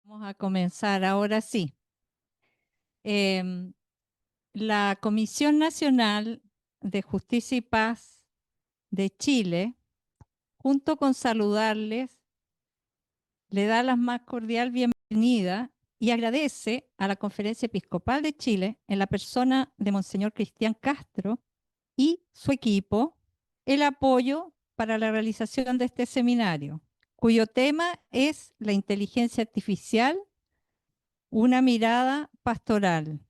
Vamos a comenzar ahora sí. La Comisión Nacional de Justicia y Paz de Chile, junto con saludarles, le da la más cordial bienvenida y agradece a la Conferencia Episcopal de Chile, en la persona de Monseñor Cristian Castro y su equipo, el apoyo para la realización de este seminario, cuyo tema es la inteligencia artificial, una mirada pastoral.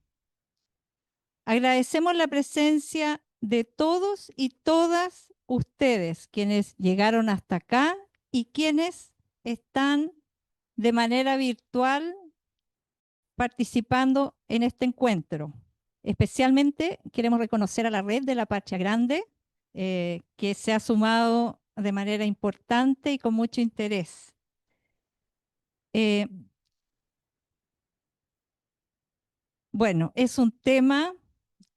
Agradecemos la presencia de todos y todas ustedes, quienes llegaron hasta acá y quienes están de manera virtual participando en este encuentro. Especialmente queremos reconocer a la red de la Patria Grande, que se ha sumado de manera importante y con mucho interés. Bueno, es un tema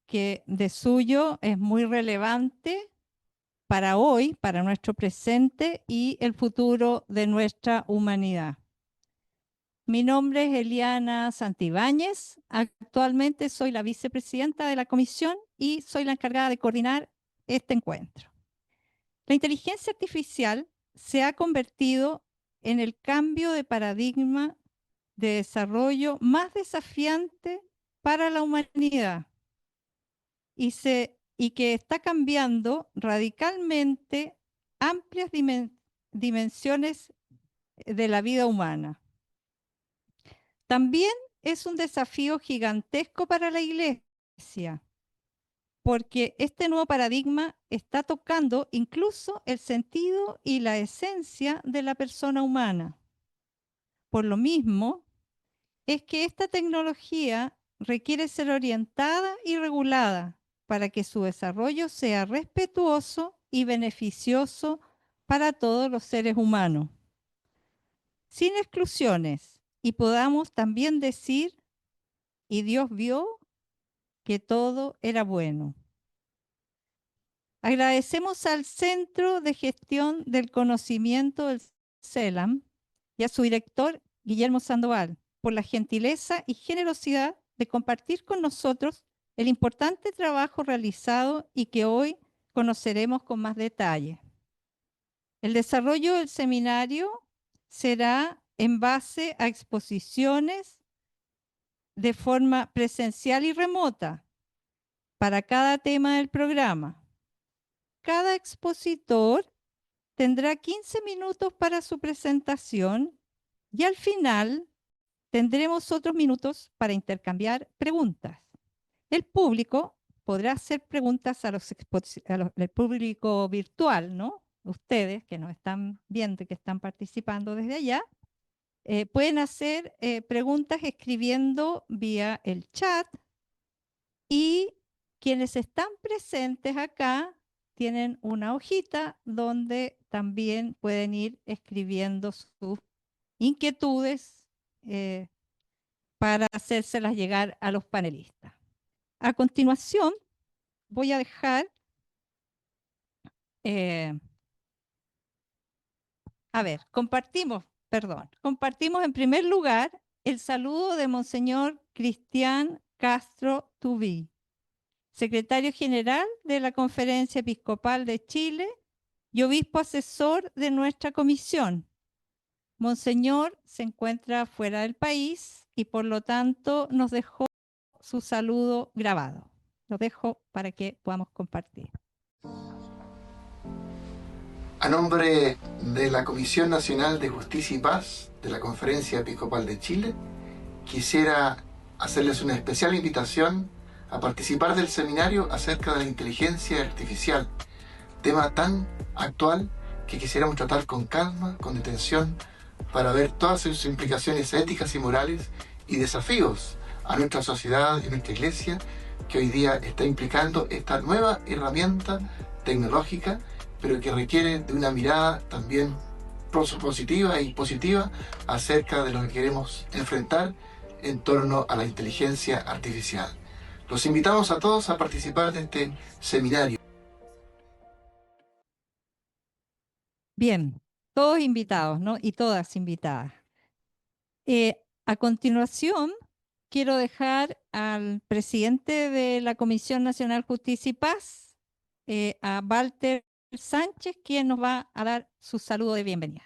que de suyo es muy relevante para hoy, para nuestro presente y el futuro de nuestra humanidad. Mi nombre es Eliana Santibáñez. Actualmente soy la vicepresidenta de la comisión y soy la encargada de coordinar este encuentro. La inteligencia artificial se ha convertido en el cambio de paradigma de desarrollo más desafiante para la humanidad y que está cambiando radicalmente amplias dimensiones de la vida humana. También es un desafío gigantesco para la Iglesia, porque este nuevo paradigma está tocando incluso el sentido y la esencia de la persona humana. Por lo mismo, es que esta tecnología requiere ser orientada y regulada para que su desarrollo sea respetuoso y beneficioso para todos los seres humanos, sin exclusiones, y podamos también decir, y Dios vio que todo era bueno. Agradecemos al Centro de Gestión del Conocimiento del CELAM y a su director, Guillermo Sandoval, por la gentileza y generosidad de compartir con nosotros el importante trabajo realizado y que hoy conoceremos con más detalle. El desarrollo del seminario será en base a exposiciones de forma presencial y remota para cada tema del programa. Cada expositor tendrá 15 minutos para su presentación y al final tendremos otros minutos para intercambiar preguntas. El público podrá hacer preguntas al público virtual, ¿no? Ustedes que nos están viendo y que están participando desde allá, pueden hacer preguntas escribiendo vía el chat y quienes están presentes acá tienen una hojita donde también pueden ir escribiendo sus inquietudes para hacérselas llegar a los panelistas. A continuación, voy a dejar, compartimos en primer lugar el saludo de Monseñor Cristian Castro Tubí, secretario general de la Conferencia Episcopal de Chile y obispo asesor de nuestra comisión. Monseñor se encuentra fuera del país y por lo tanto nos dejó su saludo grabado. Lo dejo para que podamos compartir. A nombre de la Comisión Nacional de Justicia y Paz de la Conferencia Episcopal de Chile, quisiera hacerles una especial invitación a participar del seminario acerca de la inteligencia artificial, tema tan actual que quisiéramos tratar con calma, con detención, para ver todas sus implicaciones éticas y morales y desafíos a nuestra sociedad y nuestra iglesia que hoy día está implicando esta nueva herramienta tecnológica, pero que requiere de una mirada también positiva y positiva acerca de lo que queremos enfrentar en torno a la inteligencia artificial. Los invitamos a todos a participar de este seminario. Bien, todos invitados, ¿no? Y todas invitadas. A continuación, quiero dejar al presidente de la Comisión Nacional Justicia y Paz, a Walter Sánchez, quien nos va a dar su saludo de bienvenida.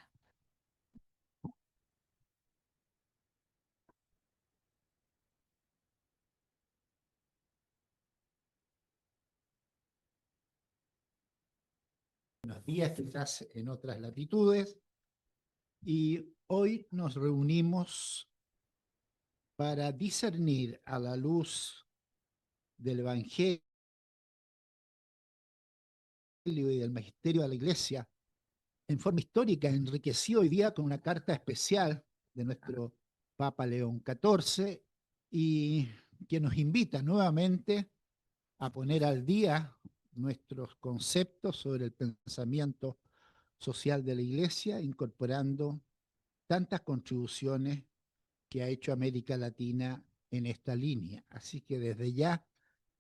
Buenos días, quizás en otras latitudes, y hoy nos reunimos para discernir a la luz del Evangelio y del Magisterio de la Iglesia, en forma histórica, enriquecido hoy día con una carta especial de nuestro Papa León XIV, y que nos invita nuevamente a poner al día nuestros conceptos sobre el pensamiento social de la Iglesia, incorporando tantas contribuciones que ha hecho América Latina en esta línea. Así que desde ya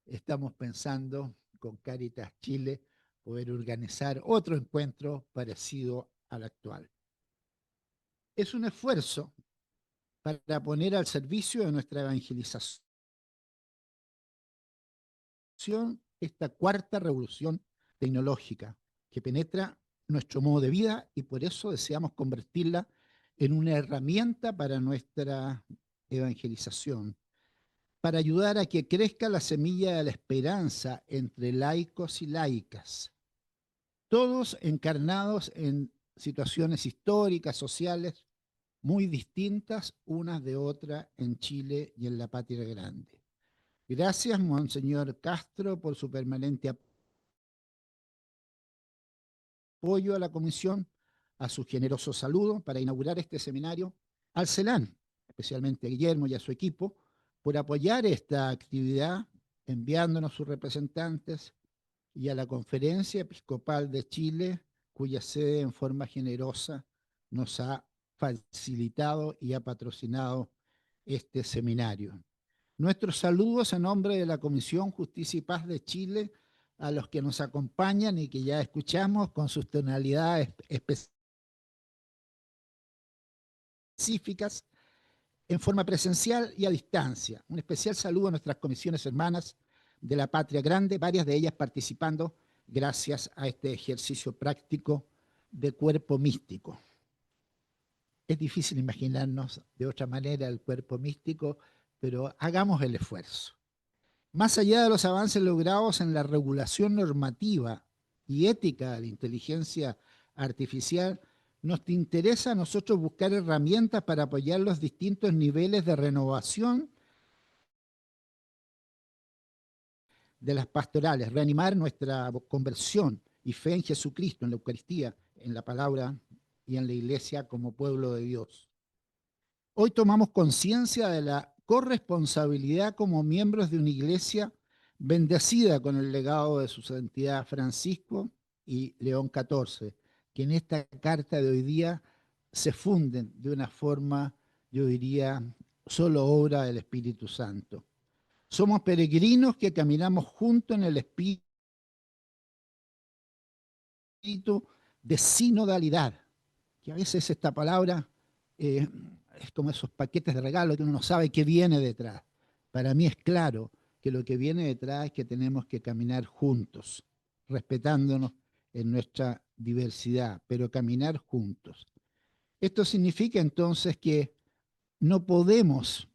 estamos pensando con Cáritas Chile poder organizar otro encuentro parecido al actual. Es un esfuerzo para poner al servicio de nuestra evangelización esta cuarta revolución tecnológica que penetra nuestro modo de vida, y por eso deseamos convertirla en una herramienta para nuestra evangelización, para ayudar a que crezca la semilla de la esperanza entre laicos y laicas, todos encarnados en situaciones históricas, sociales, muy distintas unas de otras en Chile y en la Patria Grande. Gracias, Monseñor Castro, por su permanente apoyo a la Comisión, a su generoso saludo para inaugurar este seminario, al CELAN, especialmente a Guillermo y a su equipo, por apoyar esta actividad, enviándonos sus representantes, y a la Conferencia Episcopal de Chile, cuya sede en forma generosa nos ha facilitado y ha patrocinado este seminario. Nuestros saludos en nombre de la Comisión Justicia y Paz de Chile a los que nos acompañan y que ya escuchamos con sus tonalidades específicas en forma presencial y a distancia. Un especial saludo a nuestras comisiones hermanas de la Patria Grande, varias de ellas participando gracias a este ejercicio práctico de cuerpo místico. Es difícil imaginarnos de otra manera el cuerpo místico, pero hagamos el esfuerzo. Más allá de los avances logrados en la regulación normativa y ética de la inteligencia artificial, nos interesa a nosotros buscar herramientas para apoyar los distintos niveles de renovación de las pastorales, reanimar nuestra conversión y fe en Jesucristo, en la Eucaristía, en la palabra y en la Iglesia como pueblo de Dios. Hoy tomamos conciencia de la corresponsabilidad como miembros de una Iglesia bendecida con el legado de su santidad Francisco y León XIV, que en esta carta de hoy día se funden de una forma, yo diría, solo obra del Espíritu Santo. Somos peregrinos que caminamos juntos en el espíritu de sinodalidad, que a veces esta palabra es como esos paquetes de regalo que uno no sabe qué viene detrás. Para mí es claro que lo que viene detrás es que tenemos que caminar juntos, respetándonos en nuestra diversidad, pero caminar juntos. Esto significa entonces que no podemos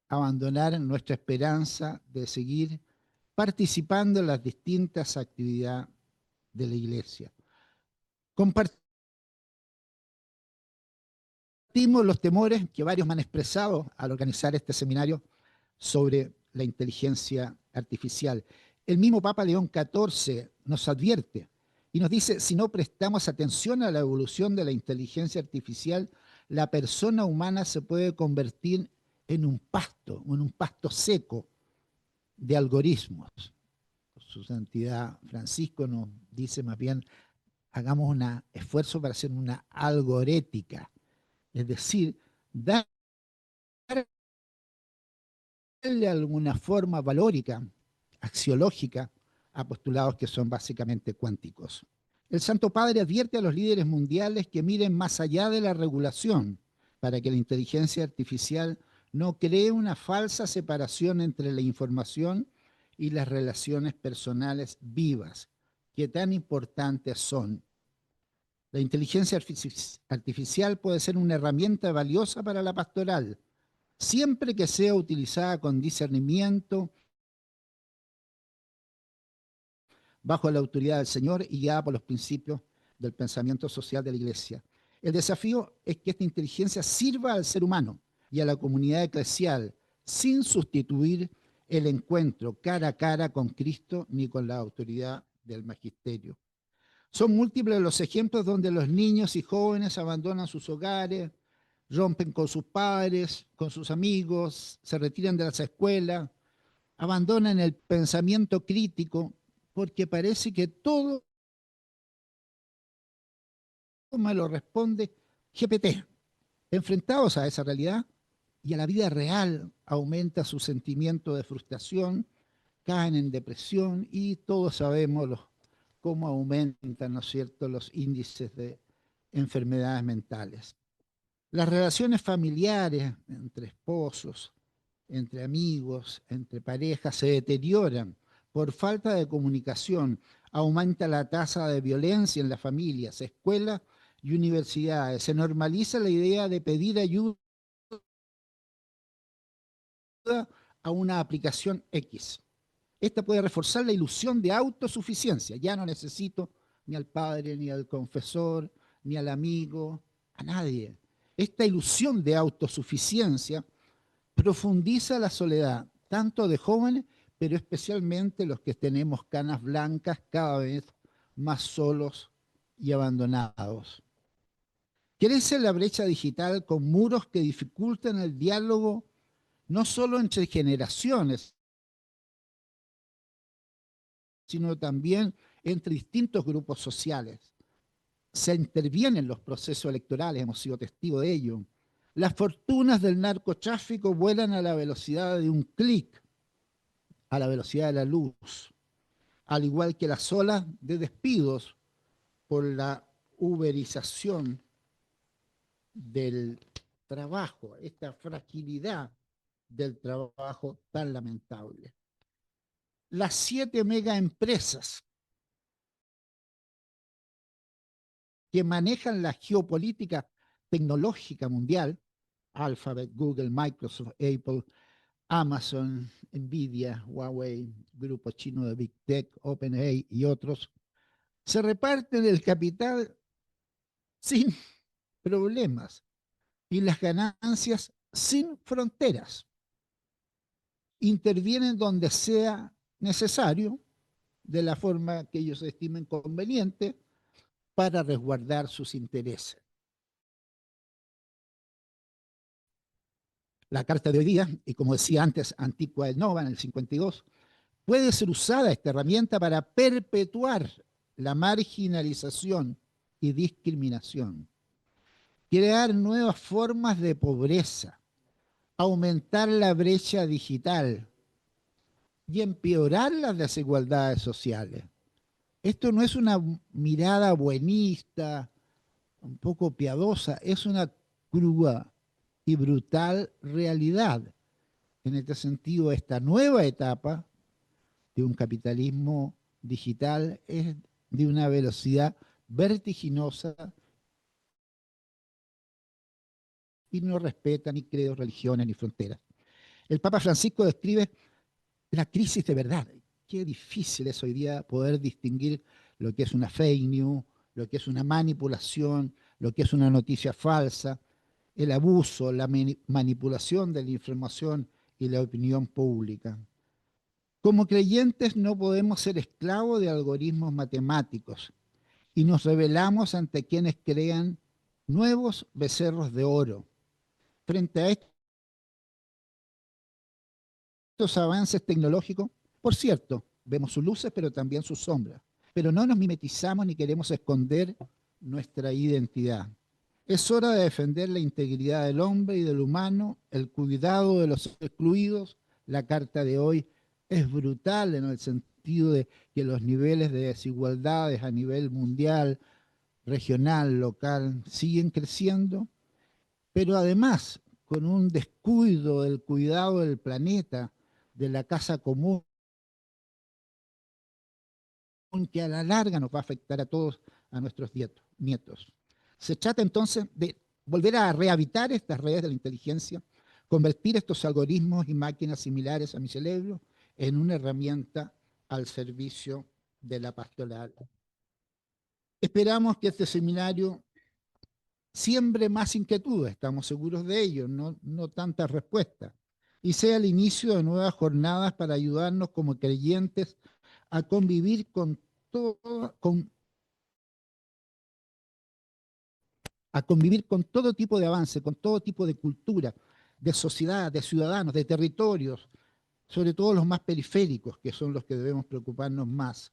abandonar nuestra esperanza de seguir participando en las distintas actividades de la Iglesia. Compartimos los temores que varios me han expresado al organizar este seminario sobre la inteligencia artificial. El mismo Papa León XIV nos advierte y nos dice: si no prestamos atención a la evolución de la inteligencia artificial, la persona humana se puede convertir en un pasto seco de algoritmos. Su Santidad Francisco nos dice más bien: hagamos un esfuerzo para hacer una algorética, es decir, darle alguna forma valórica, axiológica, a postulados que son básicamente cuánticos. El Santo Padre advierte a los líderes mundiales que miren más allá de la regulación para que la inteligencia artificial no cree una falsa separación entre la información y las relaciones personales vivas, que tan importantes son. La inteligencia artificial puede ser una herramienta valiosa para la pastoral, siempre que sea utilizada con discernimiento, bajo la autoridad del Señor y guiada por los principios del pensamiento social de la Iglesia. El desafío es que esta inteligencia sirva al ser humano y a la comunidad eclesial sin sustituir el encuentro cara a cara con Cristo ni con la autoridad del magisterio. Son múltiples los ejemplos donde los niños y jóvenes abandonan sus hogares, rompen con sus padres, con sus amigos, se retiran de las escuelas, abandonan el pensamiento crítico porque parece que todo me lo responde GPT. Enfrentados a esa realidad y a la vida real, aumenta su sentimiento de frustración, caen en depresión y todos sabemos cómo aumentan, ¿no es cierto?, los índices de enfermedades mentales. Las relaciones familiares entre esposos, entre amigos, entre parejas se deterioran por falta de comunicación. Aumenta la tasa de violencia en las familias, escuelas y universidades. Se normaliza la idea de pedir ayuda a una aplicación X. Esta puede reforzar la ilusión de autosuficiencia. Ya no necesito ni al padre, ni al confesor, ni al amigo, a nadie. Esta ilusión de autosuficiencia profundiza la soledad, tanto de jóvenes, pero especialmente los que tenemos canas blancas, cada vez más solos y abandonados. Crece la brecha digital con muros que dificultan el diálogo no solo entre generaciones, sino también entre distintos grupos sociales. Se intervienen los procesos electorales, hemos sido testigos de ello. Las fortunas del narcotráfico vuelan a la velocidad de un clic, a la velocidad de la luz, al igual que las olas de despidos por la uberización del trabajo, esta fragilidad del trabajo tan lamentable. Las 7 megaempresas que manejan la geopolítica tecnológica mundial, Alphabet, Google, Microsoft, Apple, Amazon, Nvidia, Huawei, grupo chino de Big Tech, OpenAI y otros, se reparten el capital sin problemas y las ganancias sin fronteras. Intervienen donde sea necesario, de la forma que ellos estimen conveniente, para resguardar sus intereses. La carta de hoy día, y como decía antes, Antigua et Nova en el 52, puede ser usada esta herramienta para perpetuar la marginalización y discriminación, crear nuevas formas de pobreza, aumentar la brecha digital y empeorar las desigualdades sociales. Esto no es una mirada buenista, un poco piadosa, es una cruda y brutal realidad. En este sentido, esta nueva etapa de un capitalismo digital es de una velocidad vertiginosa y no respeta ni credos, religiones ni fronteras. El Papa Francisco describe la crisis de verdad. Qué difícil es hoy día poder distinguir lo que es una fake news, lo que es una manipulación, lo que es una noticia falsa, el abuso, la manipulación de la información y la opinión pública. Como creyentes no podemos ser esclavos de algoritmos matemáticos y nos rebelamos ante quienes crean nuevos becerros de oro. Frente a estos avances tecnológicos, por cierto, vemos sus luces pero también sus sombras, pero no nos mimetizamos ni queremos esconder nuestra identidad. Es hora de defender la integridad del hombre y del humano, el cuidado de los excluidos. La carta de hoy es brutal en el sentido de que los niveles de desigualdades a nivel mundial, regional, local, siguen creciendo pero además con un descuido del cuidado del planeta, de la casa común, que a la larga nos va a afectar a todos, a nuestros nietos. Se trata entonces de volver a rehabilitar estas redes de la inteligencia, convertir estos algoritmos y máquinas similares a mi cerebro en una herramienta al servicio de la pastoral. Esperamos que este seminario siembre más inquietudes, estamos seguros de ello, no tantas respuestas, y sea el inicio de nuevas jornadas para ayudarnos como creyentes a convivir a convivir con todo tipo de avance, con todo tipo de cultura, de sociedad, de ciudadanos, de territorios, sobre todo los más periféricos, que son los que debemos preocuparnos más.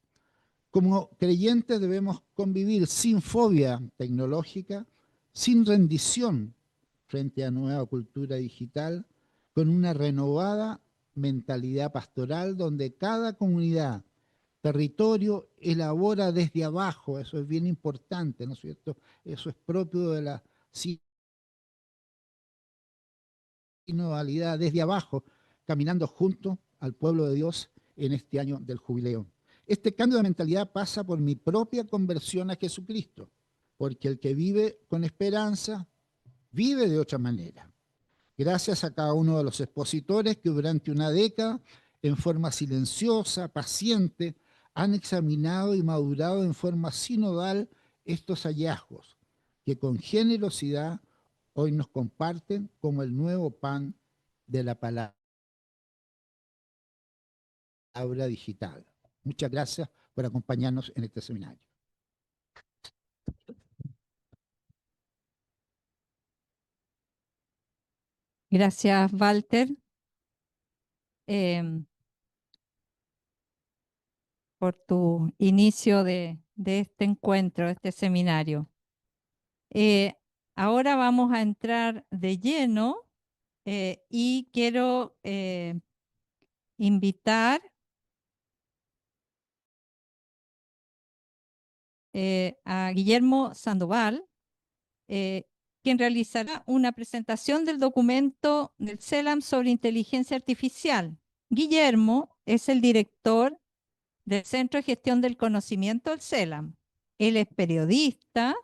Como creyentes debemos convivir sin fobia tecnológica, sin rendición frente a nueva cultura digital, con una renovada mentalidad pastoral donde cada comunidad, territorio elabora desde abajo, eso es bien importante, ¿no es cierto? Eso es propio de la sinodalidad, desde abajo, caminando junto al pueblo de Dios en este año del jubileo. Este cambio de mentalidad pasa por mi propia conversión a Jesucristo, porque el que vive con esperanza vive de otra manera. Gracias a cada uno de los expositores que durante una década, en forma silenciosa, paciente, han examinado y madurado en forma sinodal estos hallazgos, que con generosidad hoy nos comparten como el nuevo pan de la palabra digital. Muchas gracias por acompañarnos en este seminario. Gracias, Walter, por tu inicio de este encuentro, de este seminario. Ahora vamos a entrar de lleno y quiero invitar a Guillermo Sandoval, quien realizará una presentación del documento del CELAM sobre inteligencia artificial. Guillermo es el director del Centro de Gestión del Conocimiento del CELAM. Él es periodista,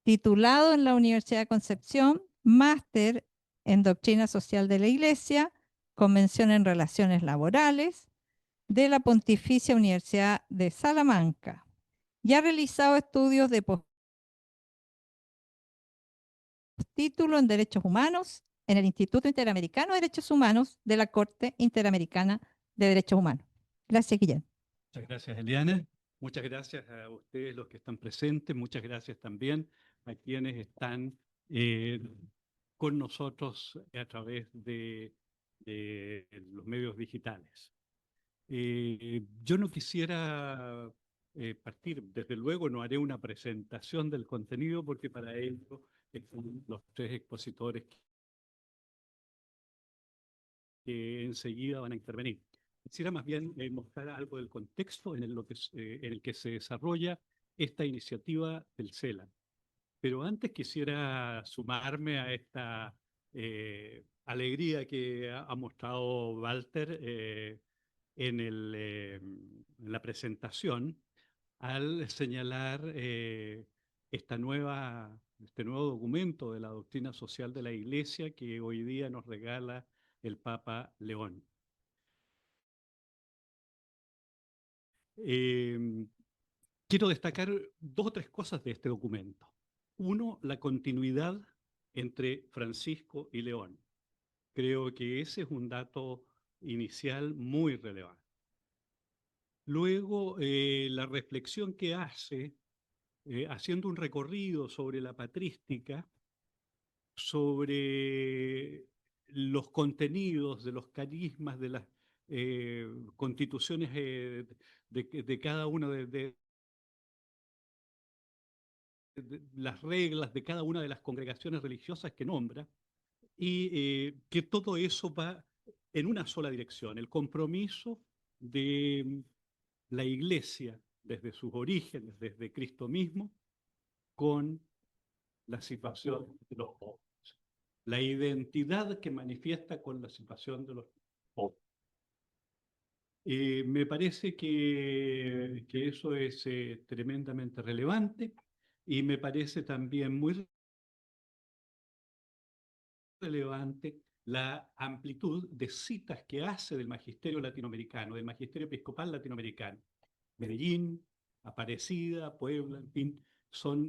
titulado en la Universidad de Concepción, máster en Doctrina Social de la Iglesia, convención en Relaciones Laborales, de la Pontificia Universidad de Salamanca. Y ha realizado estudios de postítulo en Derechos Humanos en el Instituto Interamericano de Derechos Humanos de la Corte Interamericana de Derechos Humanos. Gracias, Guillermo. Muchas gracias, Eliana. Muchas gracias a ustedes los que están presentes. Muchas gracias también a quienes están con nosotros a través de los medios digitales. Yo no quisiera partir, desde luego no haré una presentación del contenido porque para ello están los tres expositores que enseguida van a intervenir. Quisiera más bien mostrar algo del contexto en el que se desarrolla esta iniciativa del CELAM. Pero antes quisiera sumarme a esta alegría que ha mostrado Walter en la presentación al señalar este nuevo documento de la doctrina social de la Iglesia que hoy día nos regala el Papa León. Quiero destacar dos o tres cosas de este documento. Uno, la continuidad entre Francisco y León. Creo que ese es un dato inicial muy relevante. Luego, la reflexión que hace, haciendo un recorrido sobre la patrística, sobre los contenidos de los carismas, de las constituciones de cada una de las reglas de cada una de las congregaciones religiosas que nombra, y que todo eso va en una sola dirección, el compromiso de la Iglesia desde sus orígenes, desde Cristo mismo, con la situación de los pobres. la identidad que manifiesta con la situación de los pobres. Me parece que eso es tremendamente relevante y me parece también muy relevante la amplitud de citas que hace del magisterio latinoamericano, del magisterio episcopal latinoamericano. Medellín, Aparecida, Puebla, en fin, son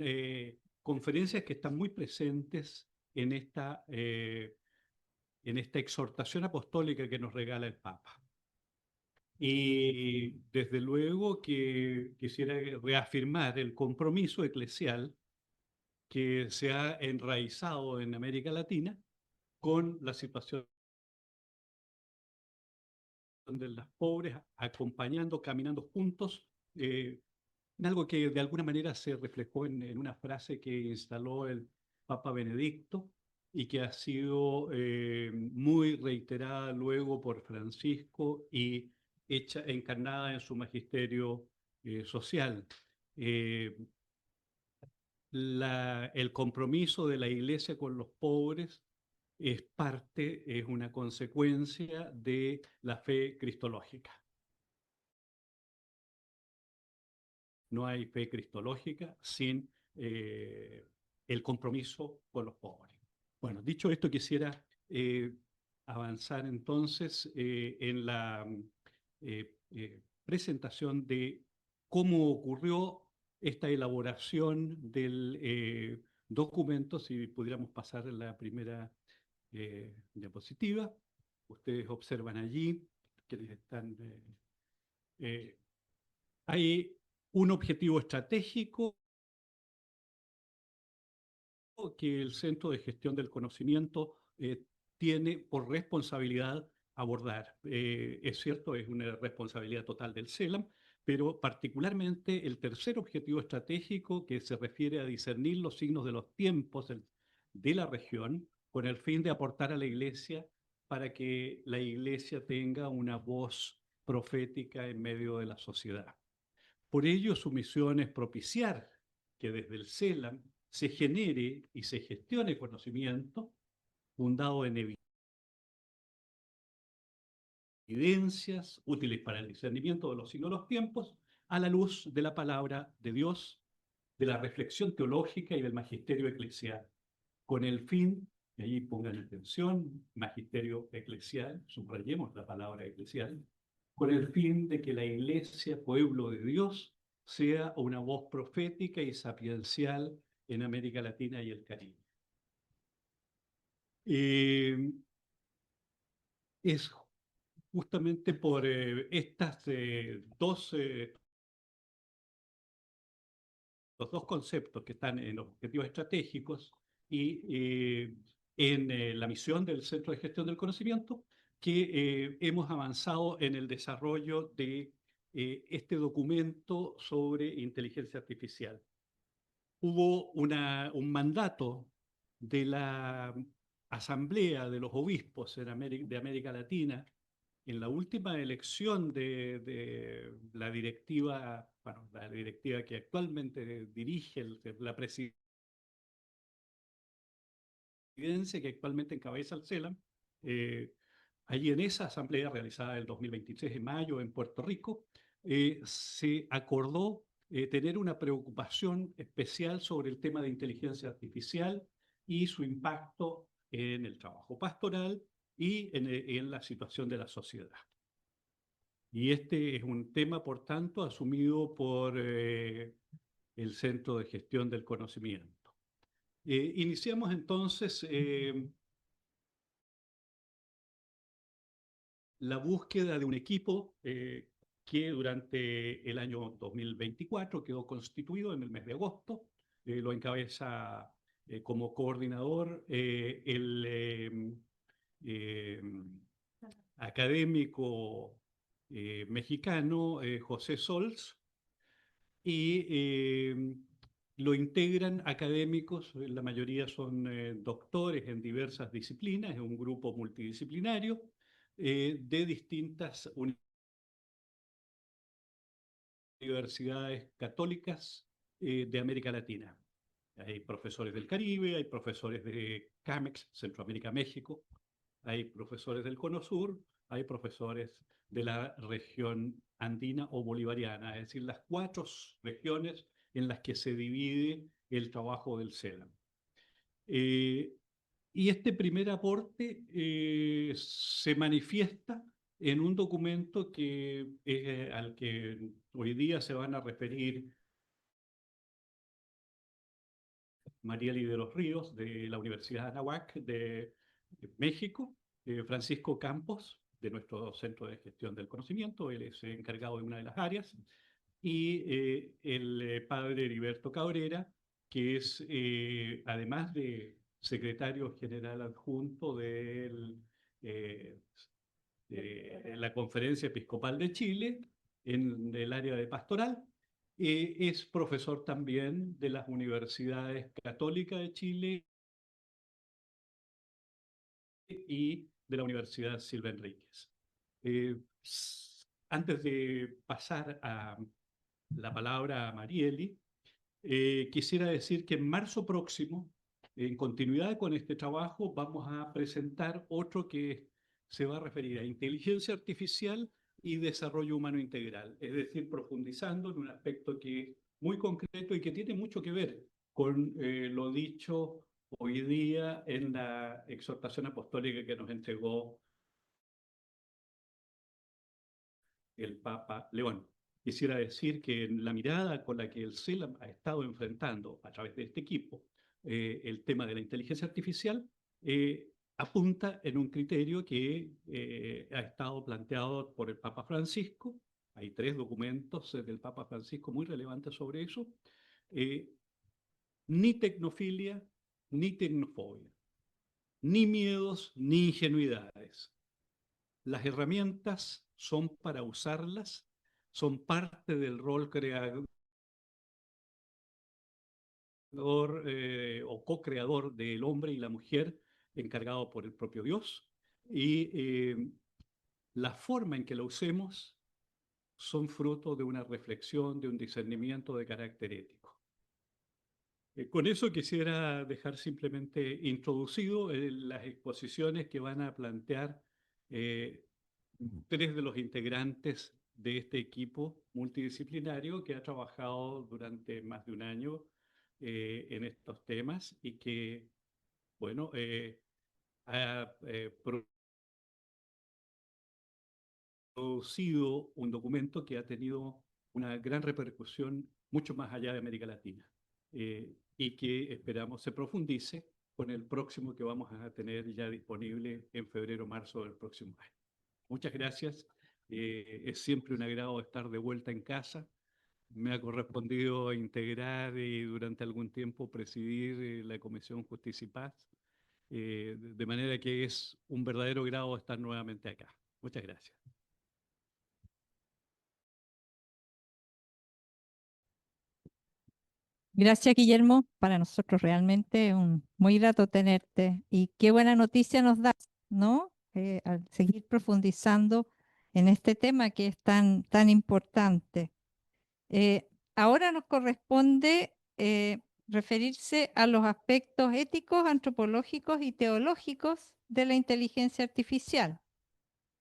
conferencias que están muy presentes en esta exhortación apostólica que nos regala el Papa. Y desde luego que quisiera reafirmar el compromiso eclesial que se ha enraizado en América Latina con la situación de las pobres, acompañando, caminando juntos, en algo que de alguna manera se reflejó en una frase que instaló el Papa Benedicto y que ha sido muy reiterada luego por Francisco y encarnada en su magisterio social. El compromiso de la Iglesia con los pobres es una consecuencia de la fe cristológica. No hay fe cristológica sin el compromiso con los pobres. Bueno, dicho esto, quisiera avanzar entonces en la presentación de cómo ocurrió esta elaboración del documento. Si pudiéramos pasar la primera diapositiva. Ustedes observan allí que están... hay un objetivo estratégico que el Centro de Gestión del Conocimiento tiene por responsabilidad abordar. Es cierto, es una responsabilidad total del CELAM, pero particularmente el tercer objetivo estratégico que se refiere a discernir los signos de los tiempos de la región con el fin de aportar a la Iglesia para que la Iglesia tenga una voz profética en medio de la sociedad. Por ello, su misión es propiciar que desde el CELAM se genere y se gestione conocimiento fundado en evidencias útiles para el discernimiento de los signos de los tiempos a la luz de la palabra de Dios, de la reflexión teológica y del magisterio eclesial, con el fin, y allí pongan atención, magisterio eclesial, subrayemos la palabra eclesial, con el fin de que la Iglesia, pueblo de Dios, sea una voz profética y sapiencial en América Latina y el Caribe. Es justamente por estas los dos conceptos que están en los objetivos estratégicos y en la misión del Centro de Gestión del Conocimiento, que hemos avanzado en el desarrollo de este documento sobre inteligencia artificial. Hubo un mandato de la Asamblea de los Obispos de América Latina en la última elección de la directiva, bueno, la directiva que actualmente dirige la presidencia, que actualmente encabeza el CELAM, allí en esa asamblea realizada el 2023 de mayo en Puerto Rico, se acordó tener una preocupación especial sobre el tema de inteligencia artificial y su impacto en el trabajo pastoral y en la situación de la sociedad. Y este es un tema, por tanto, asumido por el Centro de Gestión del Conocimiento. Iniciamos entonces la búsqueda de un equipo que durante el año 2024 quedó constituido en el mes de agosto. Lo encabeza como coordinador el académico mexicano José Sols, y lo integran académicos, la mayoría son doctores en diversas disciplinas, es un grupo multidisciplinario de distintas universidades católicas de América Latina. Hay profesores del Caribe, hay profesores de CAMEX, Centroamérica, México, hay profesores del Cono Sur, hay profesores de la región andina o bolivariana, es decir, las 4 regiones en las que se divide el trabajo del CELAM. Y este primer aporte se manifiesta en un documento al que hoy día se van a referir Marieli de los Ríos, de la Universidad de Anáhuac de México, Francisco Campos, de nuestro Centro de Gestión del Conocimiento, él es encargado de una de las áreas, y el padre Heriberto Cabrera, que es, además de secretario general adjunto de la Conferencia Episcopal de Chile, en el área de pastoral, es profesor también de las universidades católicas de Chile y de la Universidad Silva Enríquez. Antes de pasar a la palabra a Marieli, quisiera decir que en marzo próximo, en continuidad con este trabajo, vamos a presentar otro que se va a referir a inteligencia artificial y desarrollo humano integral, es decir, profundizando en un aspecto que es muy concreto y que tiene mucho que ver con lo dicho hoy día en la exhortación apostólica que nos entregó el Papa León. Quisiera decir que la mirada con la que el CELAM ha estado enfrentando a través de este equipo el tema de la inteligencia artificial apunta en un criterio que ha estado planteado por el Papa Francisco. Hay 3 documentos del Papa Francisco muy relevantes sobre eso. Ni tecnofilia, ni tecnofobia, ni miedos, ni ingenuidades. Las herramientas son para usarlas, son parte del rol creador o co-creador del hombre y la mujer, encargado por el propio Dios, y la forma en que lo usemos son fruto de una reflexión, de un discernimiento de carácter ético. Con eso quisiera dejar simplemente introducido las exposiciones que van a plantear 3 de los integrantes de este equipo multidisciplinario que ha trabajado durante más de un año en estos temas y que, bueno, ha producido un documento que ha tenido una gran repercusión mucho más allá de América Latina y que esperamos se profundice con el próximo que vamos a tener ya disponible en febrero o marzo del próximo año. Muchas gracias. Es siempre un agrado estar de vuelta en casa. Me ha correspondido integrar y durante algún tiempo presidir la Comisión Justicia y Paz, de manera que es un verdadero agrado estar nuevamente acá. Muchas gracias. Gracias, Guillermo. Para nosotros realmente muy grato tenerte. Y qué buena noticia nos das, ¿no? Al seguir profundizando en este tema que es tan, tan importante. Ahora nos corresponde referirse a los aspectos éticos, antropológicos y teológicos de la inteligencia artificial.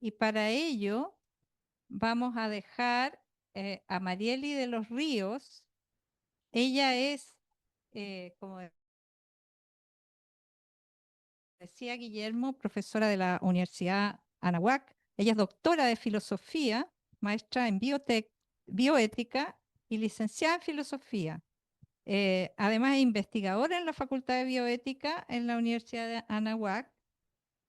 Y para ello vamos a dejar a Marieli de los Ríos. Ella es, como decía Guillermo, profesora de la Universidad Anáhuac. Ella es doctora de filosofía, maestra en bioética y licenciada en filosofía. Además es investigadora en la Facultad de Bioética en la Universidad de Anáhuac,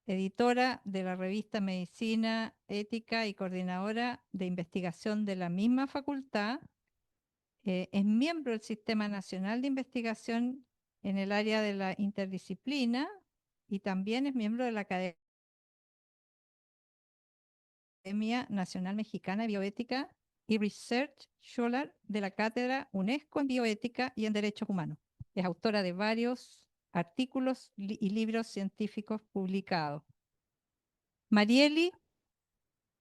editora de la revista Medicina Ética y coordinadora de investigación de la misma facultad. Es miembro del Sistema Nacional de Investigación en el área de la interdisciplina y también es miembro de la Academia Nacional Mexicana de Bioética y Research Scholar de la Cátedra UNESCO en Bioética y en Derechos Humanos. Es autora de varios artículos y libros científicos publicados. Marieli,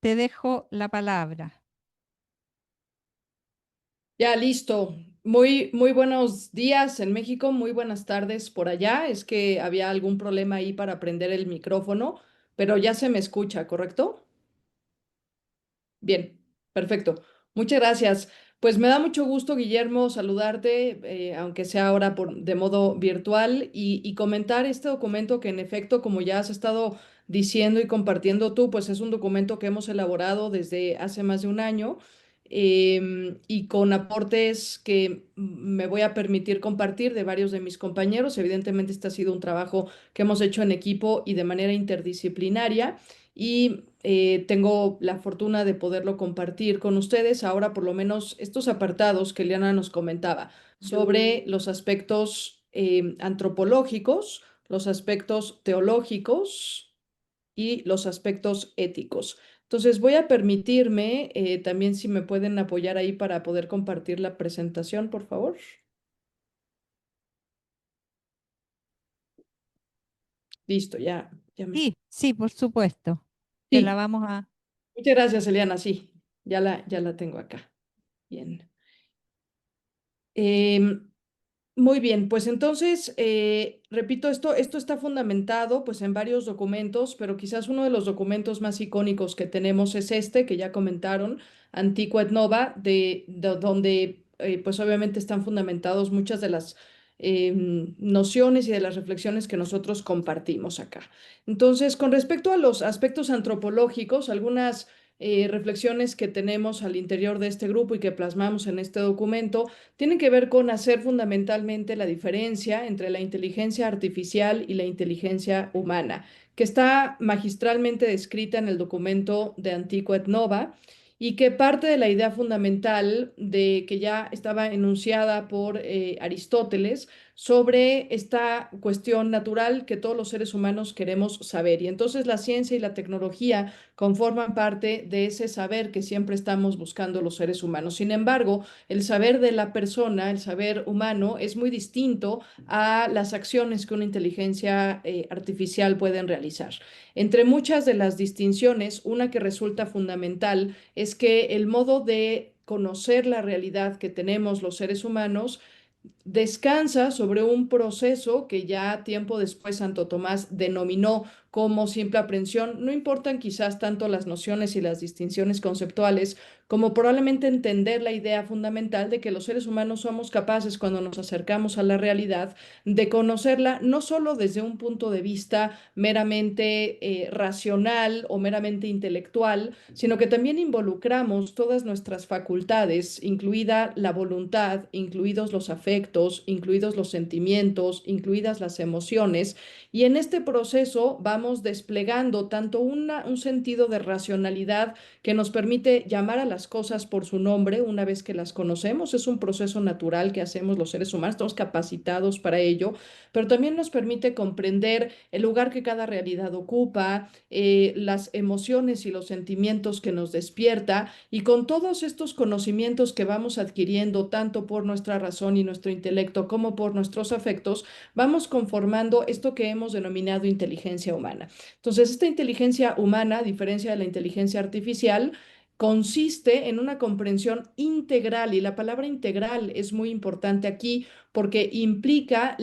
te dejo la palabra. Ya, listo. Muy buenos días en México, muy buenas tardes por allá. Es que había algún problema ahí para prender el micrófono, pero ya se me escucha, ¿correcto? Bien, perfecto. Muchas gracias. Pues me da mucho gusto, Guillermo, saludarte, aunque sea ahora de modo virtual, y comentar este documento que en efecto, como ya has estado diciendo y compartiendo tú, pues es un documento que hemos elaborado desde hace más de un año, y con aportes que me voy a permitir compartir de varios de mis compañeros. Evidentemente, este ha sido un trabajo que hemos hecho en equipo y de manera interdisciplinaria y tengo la fortuna de poderlo compartir con ustedes. Ahora, por lo menos, estos apartados que Liana nos comentaba sobre los aspectos antropológicos, los aspectos teológicos y los aspectos éticos. Entonces, voy a permitirme también si me pueden apoyar ahí para poder compartir la presentación, por favor. Listo, ya me... Sí, por supuesto. Te la Sí, vamos a... muchas gracias, Eliana. Sí, ya la tengo acá. Bien. Em, Muy bien, pues entonces, repito, esto está fundamentado pues en varios documentos, pero quizás uno de los documentos más icónicos que tenemos es este que ya comentaron, Antigua et Nova, donde pues obviamente están fundamentados muchas de las nociones y de las reflexiones que nosotros compartimos acá. Entonces, con respecto a los aspectos antropológicos, algunas reflexiones que tenemos al interior de este grupo y que plasmamos en este documento tienen que ver con hacer fundamentalmente la diferencia entre la inteligencia artificial y la inteligencia humana, que está magistralmente descrita en el documento de Antigua et Nova y que parte de la idea fundamental de que ya estaba enunciada por Aristóteles sobre esta cuestión natural que todos los seres humanos queremos saber. Y entonces la ciencia y la tecnología conforman parte de ese saber que siempre estamos buscando los seres humanos. Sin embargo, el saber de la persona, el saber humano, es muy distinto a las acciones que una inteligencia artificial pueden realizar. Entre muchas de las distinciones, una que resulta fundamental es que el modo de conocer la realidad que tenemos los seres humanos descansa sobre un proceso que ya tiempo después Santo Tomás denominó como simple aprehensión. No importan quizás tanto las nociones y las distinciones conceptuales, como probablemente entender la idea fundamental de que los seres humanos somos capaces, cuando nos acercamos a la realidad, de conocerla no solo desde un punto de vista meramente racional o meramente intelectual, sino que también involucramos todas nuestras facultades, incluida la voluntad, incluidos los afectos, incluidos los sentimientos, incluidas las emociones, y en este proceso vamos desplegando tanto un sentido de racionalidad que nos permite llamar a las cosas por su nombre una vez que las conocemos. Es un proceso natural que hacemos los seres humanos, estamos capacitados para ello, pero también nos permite comprender el lugar que cada realidad ocupa, las emociones y los sentimientos que nos despierta, y con todos estos conocimientos que vamos adquiriendo tanto por nuestra razón y nuestro intelecto como por nuestros afectos, vamos conformando esto que hemos denominado inteligencia humana. Entonces, esta inteligencia humana, a diferencia de la inteligencia artificial, consiste en una comprensión integral, y la palabra integral es muy importante aquí porque implica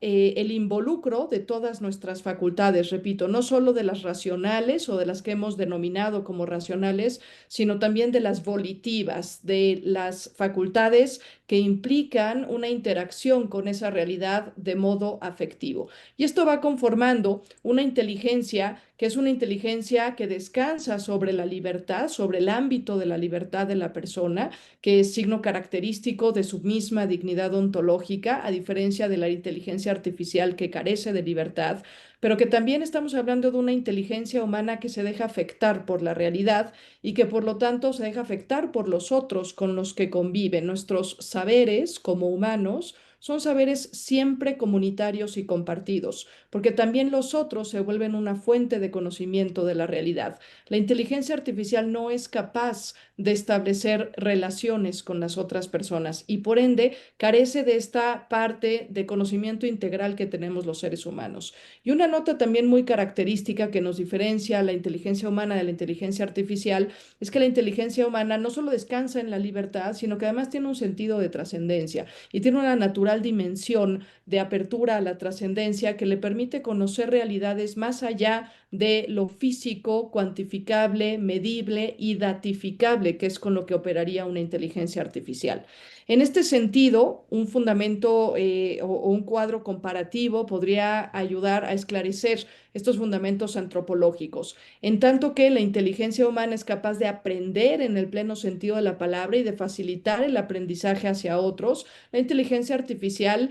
el involucro de todas nuestras facultades, repito, no solo de las racionales o de las que hemos denominado como racionales, sino también de las volitivas, de las facultades que implican una interacción con esa realidad de modo afectivo. Y esto va conformando una inteligencia que es una inteligencia que descansa sobre la libertad, sobre el ámbito de la libertad de la persona, que es signo característico de su misma dignidad ontológica, a diferencia de la inteligencia artificial que carece de libertad, pero que también estamos hablando de una inteligencia humana que se deja afectar por la realidad y que por lo tanto se deja afectar por los otros con los que conviven. Nuestros saberes como humanos son saberes siempre comunitarios y compartidos, porque también los otros se vuelven una fuente de conocimiento de la realidad. La inteligencia artificial no es capaz de establecer relaciones con las otras personas y por ende carece de esta parte de conocimiento integral que tenemos los seres humanos. Y una nota también muy característica que nos diferencia la inteligencia humana de la inteligencia artificial es que la inteligencia humana no solo descansa en la libertad, sino que además tiene un sentido de trascendencia y tiene una natural dimensión de apertura a la trascendencia que le permite conocer realidades más allá de lo físico, cuantificable, medible y datificable, que es con lo que operaría una inteligencia artificial. En este sentido, un fundamento o un cuadro comparativo podría ayudar a esclarecer estos fundamentos antropológicos, en tanto que la inteligencia humana es capaz de aprender en el pleno sentido de la palabra y de facilitar el aprendizaje hacia otros. La inteligencia artificial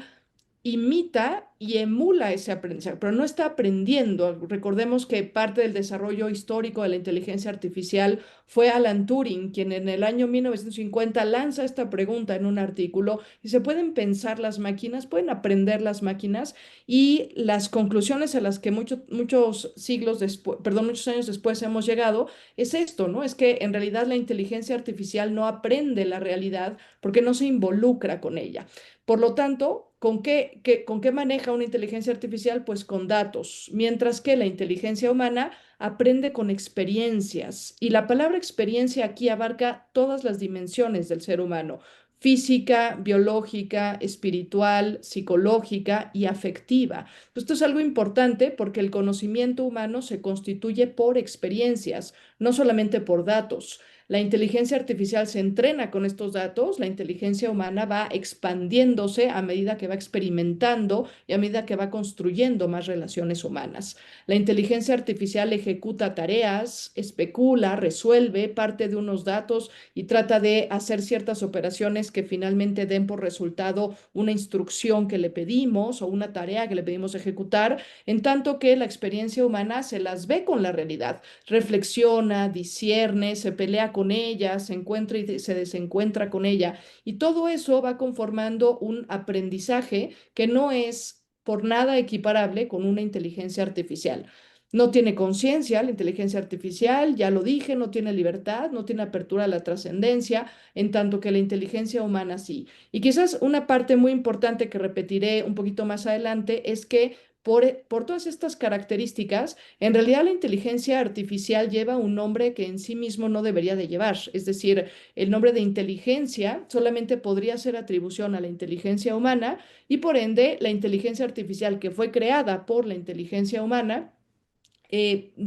imita y emula ese aprendizaje, pero no está aprendiendo. Recordemos que parte del desarrollo histórico de la inteligencia artificial fue Alan Turing, quien en el año 1950 lanza esta pregunta en un artículo, y se pueden pensar las máquinas, pueden aprender las máquinas, y las conclusiones a las que muchos siglos después, perdón, muchos años después hemos llegado, es esto, ¿no? Es que en realidad la inteligencia artificial no aprende la realidad porque no se involucra con ella. Por lo tanto, ¿con qué maneja una inteligencia artificial? Pues con datos, mientras que la inteligencia humana aprende con experiencias. Y la palabra experiencia aquí abarca todas las dimensiones del ser humano: física, biológica, espiritual, psicológica y afectiva. Esto es algo importante porque el conocimiento humano se constituye por experiencias, no solamente por datos. La inteligencia artificial se entrena con estos datos, la inteligencia humana va expandiéndose a medida que va experimentando y a medida que va construyendo más relaciones humanas. La inteligencia artificial ejecuta tareas, especula, resuelve, parte de unos datos y trata de hacer ciertas operaciones que finalmente den por resultado una instrucción que le pedimos o una tarea que le pedimos ejecutar, en tanto que la experiencia humana se las ve con la realidad, reflexiona, discierne, se pelea con ella, se encuentra y se desencuentra con ella. Y todo eso va conformando un aprendizaje que no es por nada equiparable con una inteligencia artificial. No tiene conciencia la inteligencia artificial, ya lo dije, no tiene libertad, no tiene apertura a la trascendencia, en tanto que la inteligencia humana sí. Y quizás una parte muy importante que repetiré un poquito más adelante es que por todas estas características, en realidad la inteligencia artificial lleva un nombre que en sí mismo no debería de llevar. Es decir, el nombre de inteligencia solamente podría ser atribución a la inteligencia humana y por ende la inteligencia artificial que fue creada por la inteligencia humana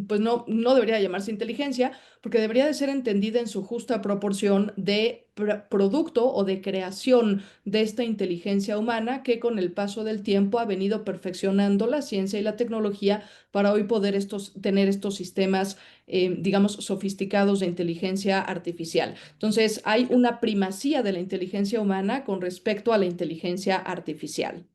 pues no debería llamarse inteligencia, porque debería de ser entendida en su justa proporción de producto o de creación de esta inteligencia humana que con el paso del tiempo ha venido perfeccionando la ciencia y la tecnología para hoy poder tener estos sistemas, digamos, sofisticados de inteligencia artificial. Entonces, hay una primacía de la inteligencia humana con respecto a la inteligencia artificial.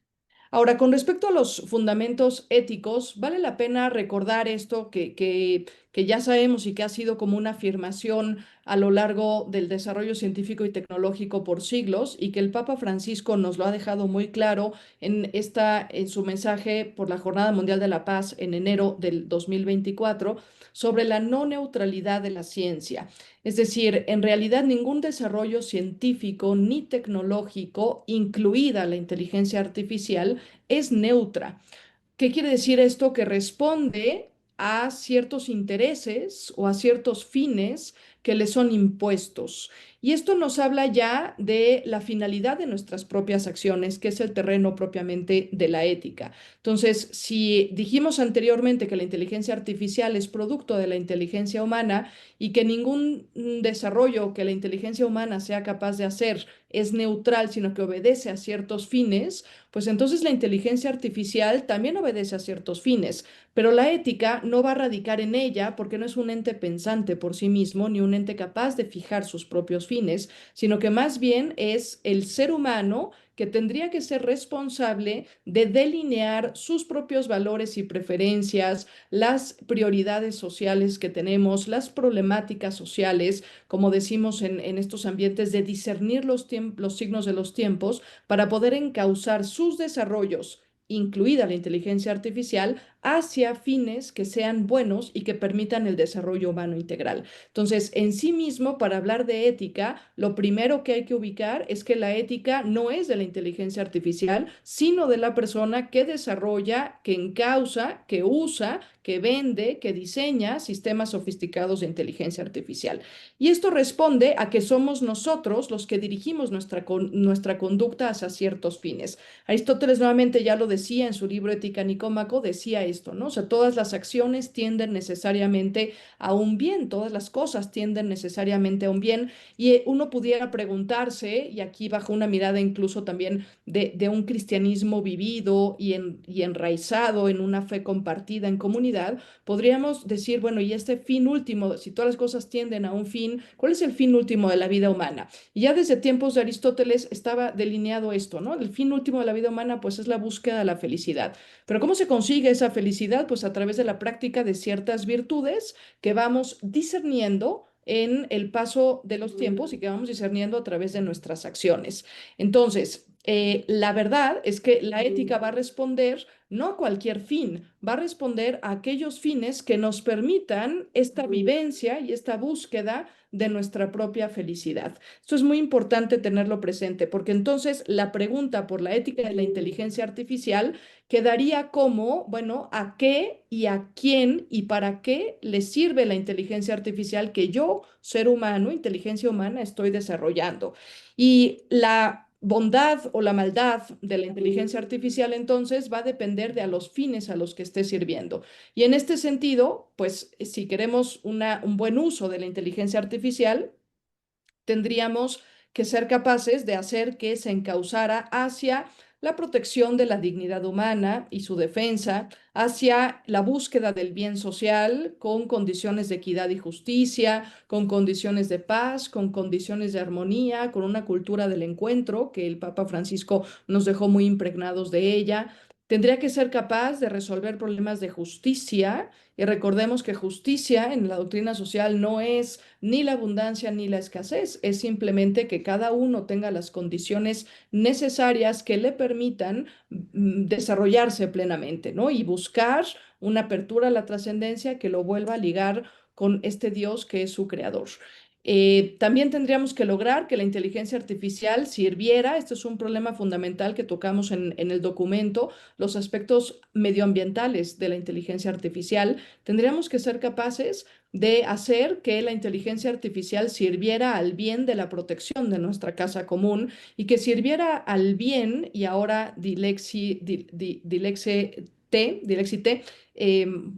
Ahora, con respecto a los fundamentos éticos, vale la pena recordar esto que ya sabemos y que ha sido como una afirmación a lo largo del desarrollo científico y tecnológico por siglos y que el Papa Francisco nos lo ha dejado muy claro en su mensaje por la Jornada Mundial de la Paz en enero del 2024 sobre la no neutralidad de la ciencia. Es decir, en realidad ningún desarrollo científico ni tecnológico, incluida la inteligencia artificial, es neutra. ¿Qué quiere decir esto? Que responde a ciertos intereses o a ciertos fines que le son impuestos. Y esto nos habla ya de la finalidad de nuestras propias acciones, que es el terreno propiamente de la ética. Entonces, si dijimos anteriormente que la inteligencia artificial es producto de la inteligencia humana y que ningún desarrollo que la inteligencia humana sea capaz de hacer es neutral, sino que obedece a ciertos fines, pues entonces la inteligencia artificial también obedece a ciertos fines, pero la ética no va a radicar en ella porque no es un ente pensante por sí mismo ni un realmente capaz de fijar sus propios fines, sino que más bien es el ser humano que tendría que ser responsable de delinear sus propios valores y preferencias, las prioridades sociales que tenemos, las problemáticas sociales, como decimos en estos ambientes, de discernir los signos de los tiempos para poder encauzar sus desarrollos, incluida la inteligencia artificial, hacia fines que sean buenos y que permitan el desarrollo humano integral. Entonces, en sí mismo, para hablar de ética, lo primero que hay que ubicar es que la ética no es de la inteligencia artificial, sino de la persona que desarrolla, que encausa, que usa, que vende, que diseña sistemas sofisticados de inteligencia artificial. Y esto responde a que somos nosotros los que dirigimos nuestra conducta hacia ciertos fines. Aristóteles nuevamente ya lo decía en su libro Ética Nicómaco, decía esto, ¿no? O sea, todas las acciones tienden necesariamente a un bien, todas las cosas tienden necesariamente a un bien, y uno pudiera preguntarse, y aquí bajo una mirada incluso también de un cristianismo vivido y enraizado en una fe compartida en comunidad, podríamos decir, bueno, y este fin último, si todas las cosas tienden a un fin, ¿cuál es el fin último de la vida humana? Y ya desde tiempos de Aristóteles estaba delineado esto, ¿no? El fin último de la vida humana, pues es la búsqueda de la felicidad. Pero ¿cómo se consigue esa felicidad? Pues a través de la práctica de ciertas virtudes que vamos discerniendo en el paso de los tiempos y que vamos discerniendo a través de nuestras acciones. Entonces, la verdad es que la ética va a responder no a cualquier fin, va a responder a aquellos fines que nos permitan esta vivencia y esta búsqueda de nuestra propia felicidad. Esto es muy importante tenerlo presente, porque entonces la pregunta por la ética de la inteligencia artificial quedaría como, bueno, ¿a qué y a quién y para qué le sirve la inteligencia artificial que yo, ser humano, inteligencia humana, estoy desarrollando? Y la bondad o la maldad de la inteligencia artificial entonces va a depender de a los fines a los que esté sirviendo. Y en este sentido, pues si queremos un buen uso de la inteligencia artificial, tendríamos que ser capaces de hacer que se encauzara hacia la protección de la dignidad humana y su defensa, hacia la búsqueda del bien social con condiciones de equidad y justicia, con condiciones de paz, con condiciones de armonía, con una cultura del encuentro que el Papa Francisco nos dejó muy impregnados de ella. Tendría que ser capaz de resolver problemas de justicia, y recordemos que justicia en la doctrina social no es ni la abundancia ni la escasez, es simplemente que cada uno tenga las condiciones necesarias que le permitan desarrollarse plenamente, ¿no? Y buscar una apertura a la trascendencia que lo vuelva a ligar con este Dios que es su creador. También tendríamos que lograr que la inteligencia artificial sirviera, este es un problema fundamental que tocamos en el documento, los aspectos medioambientales de la inteligencia artificial. Tendríamos que ser capaces de hacer que la inteligencia artificial sirviera al bien de la protección de nuestra casa común y que sirviera al bien, y ahora Dilexit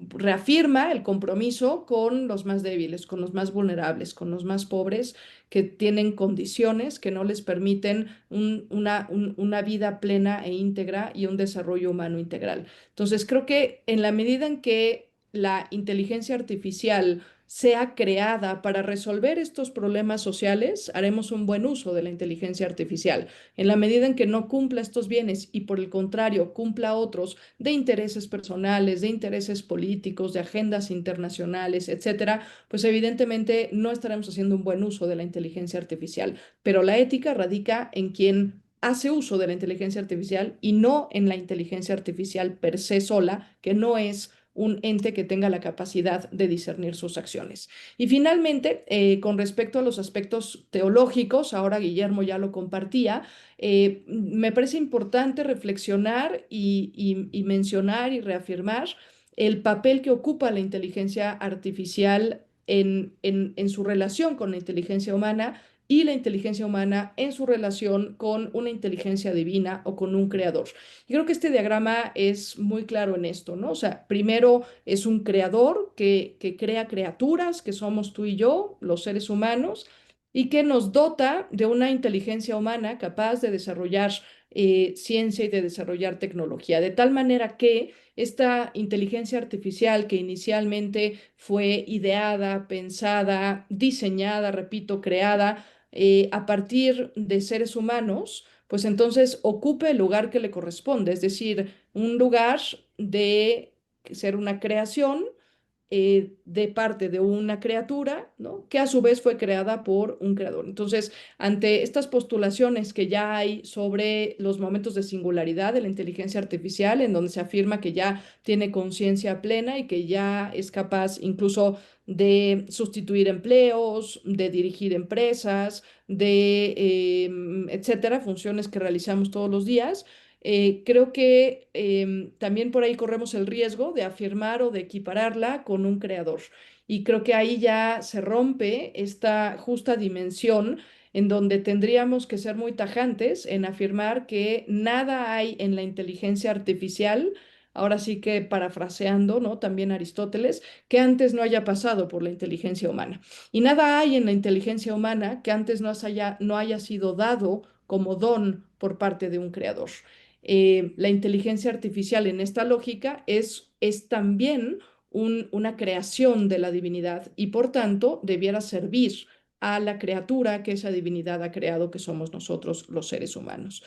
reafirma el compromiso con los más débiles, con los más vulnerables, con los más pobres que tienen condiciones que no les permiten una vida plena e íntegra y un desarrollo humano integral. Entonces, creo que en la medida en que la inteligencia artificial sea creada para resolver estos problemas sociales, haremos un buen uso de la inteligencia artificial. En la medida en que no cumpla estos bienes y por el contrario cumpla otros de intereses personales, de intereses políticos, de agendas internacionales, etcétera, pues evidentemente no estaremos haciendo un buen uso de la inteligencia artificial. Pero la ética radica en quien hace uso de la inteligencia artificial y no en la inteligencia artificial per se sola, que no es un ente que tenga la capacidad de discernir sus acciones. Y finalmente, con respecto a los aspectos teológicos, ahora Guillermo ya lo compartía, me parece importante reflexionar y mencionar y reafirmar el papel que ocupa la inteligencia artificial en su relación con la inteligencia humana y la inteligencia humana en su relación con una inteligencia divina o con un creador. Yo creo que este diagrama es muy claro en esto, ¿no? O sea, primero es un creador que crea criaturas, que somos tú y yo, los seres humanos, y que nos dota de una inteligencia humana capaz de desarrollar ciencia y de desarrollar tecnología. De tal manera que esta inteligencia artificial que inicialmente fue ideada, pensada, diseñada, repito, creada a partir de seres humanos, pues entonces ocupe el lugar que le corresponde, es decir, un lugar de ser una creación de parte de una criatura, ¿no? Que a su vez fue creada por un creador. Entonces, ante estas postulaciones que ya hay sobre los momentos de singularidad de la inteligencia artificial, en donde se afirma que ya tiene conciencia plena y que ya es capaz incluso de sustituir empleos, de dirigir empresas, de, etcétera, funciones que realizamos todos los días, creo que también por ahí corremos el riesgo de afirmar o de equipararla con un creador. Y creo que ahí ya se rompe esta justa dimensión en donde tendríamos que ser muy tajantes en afirmar que nada hay en la inteligencia artificial, ahora sí que parafraseando, ¿no? También Aristóteles, que antes no haya pasado por la inteligencia humana. Y nada hay en la inteligencia humana que antes no haya sido dado como don por parte de un creador. La inteligencia artificial en esta lógica es también una creación de la divinidad y por tanto debiera servir a la criatura que esa divinidad ha creado, que somos nosotros los seres humanos.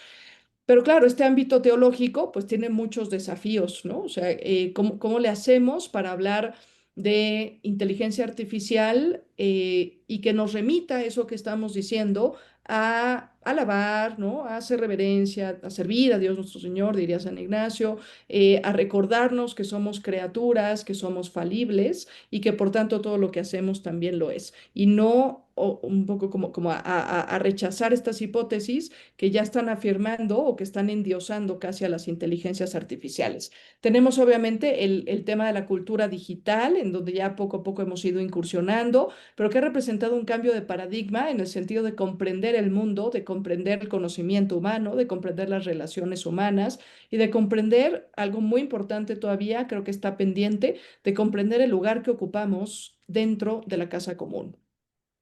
Pero claro, este ámbito teológico pues tiene muchos desafíos, ¿no? O sea, ¿cómo le hacemos para hablar de inteligencia artificial y que nos remita eso que estamos diciendo a alabar, ¿no? A hacer reverencia, a servir a Dios nuestro Señor, diría San Ignacio, a recordarnos que somos criaturas, que somos falibles y que por tanto todo lo que hacemos también lo es. Y no un poco como a rechazar estas hipótesis que ya están afirmando o que están endiosando casi a las inteligencias artificiales. Tenemos obviamente el tema de la cultura digital, en donde ya poco a poco hemos ido incursionando, pero que ha representado un cambio de paradigma en el sentido de comprender el mundo, de comprender el conocimiento humano, de comprender las relaciones humanas y de comprender algo muy importante todavía, creo que está pendiente, de comprender el lugar que ocupamos dentro de la casa común.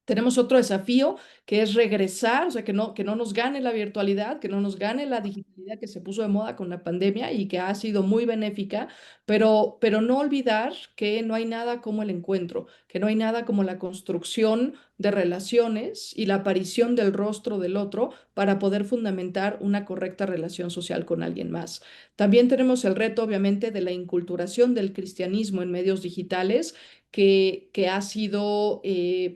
Tenemos otro desafío que es regresar, o sea, que no nos gane la virtualidad, que no nos gane la digitalidad que se puso de moda con la pandemia y que ha sido muy benéfica, pero no olvidar que no hay nada como el encuentro, que no hay nada como la construcción de relaciones y la aparición del rostro del otro para poder fundamentar una correcta relación social con alguien más. También tenemos el reto, obviamente, de la inculturación del cristianismo en medios digitales que ha sido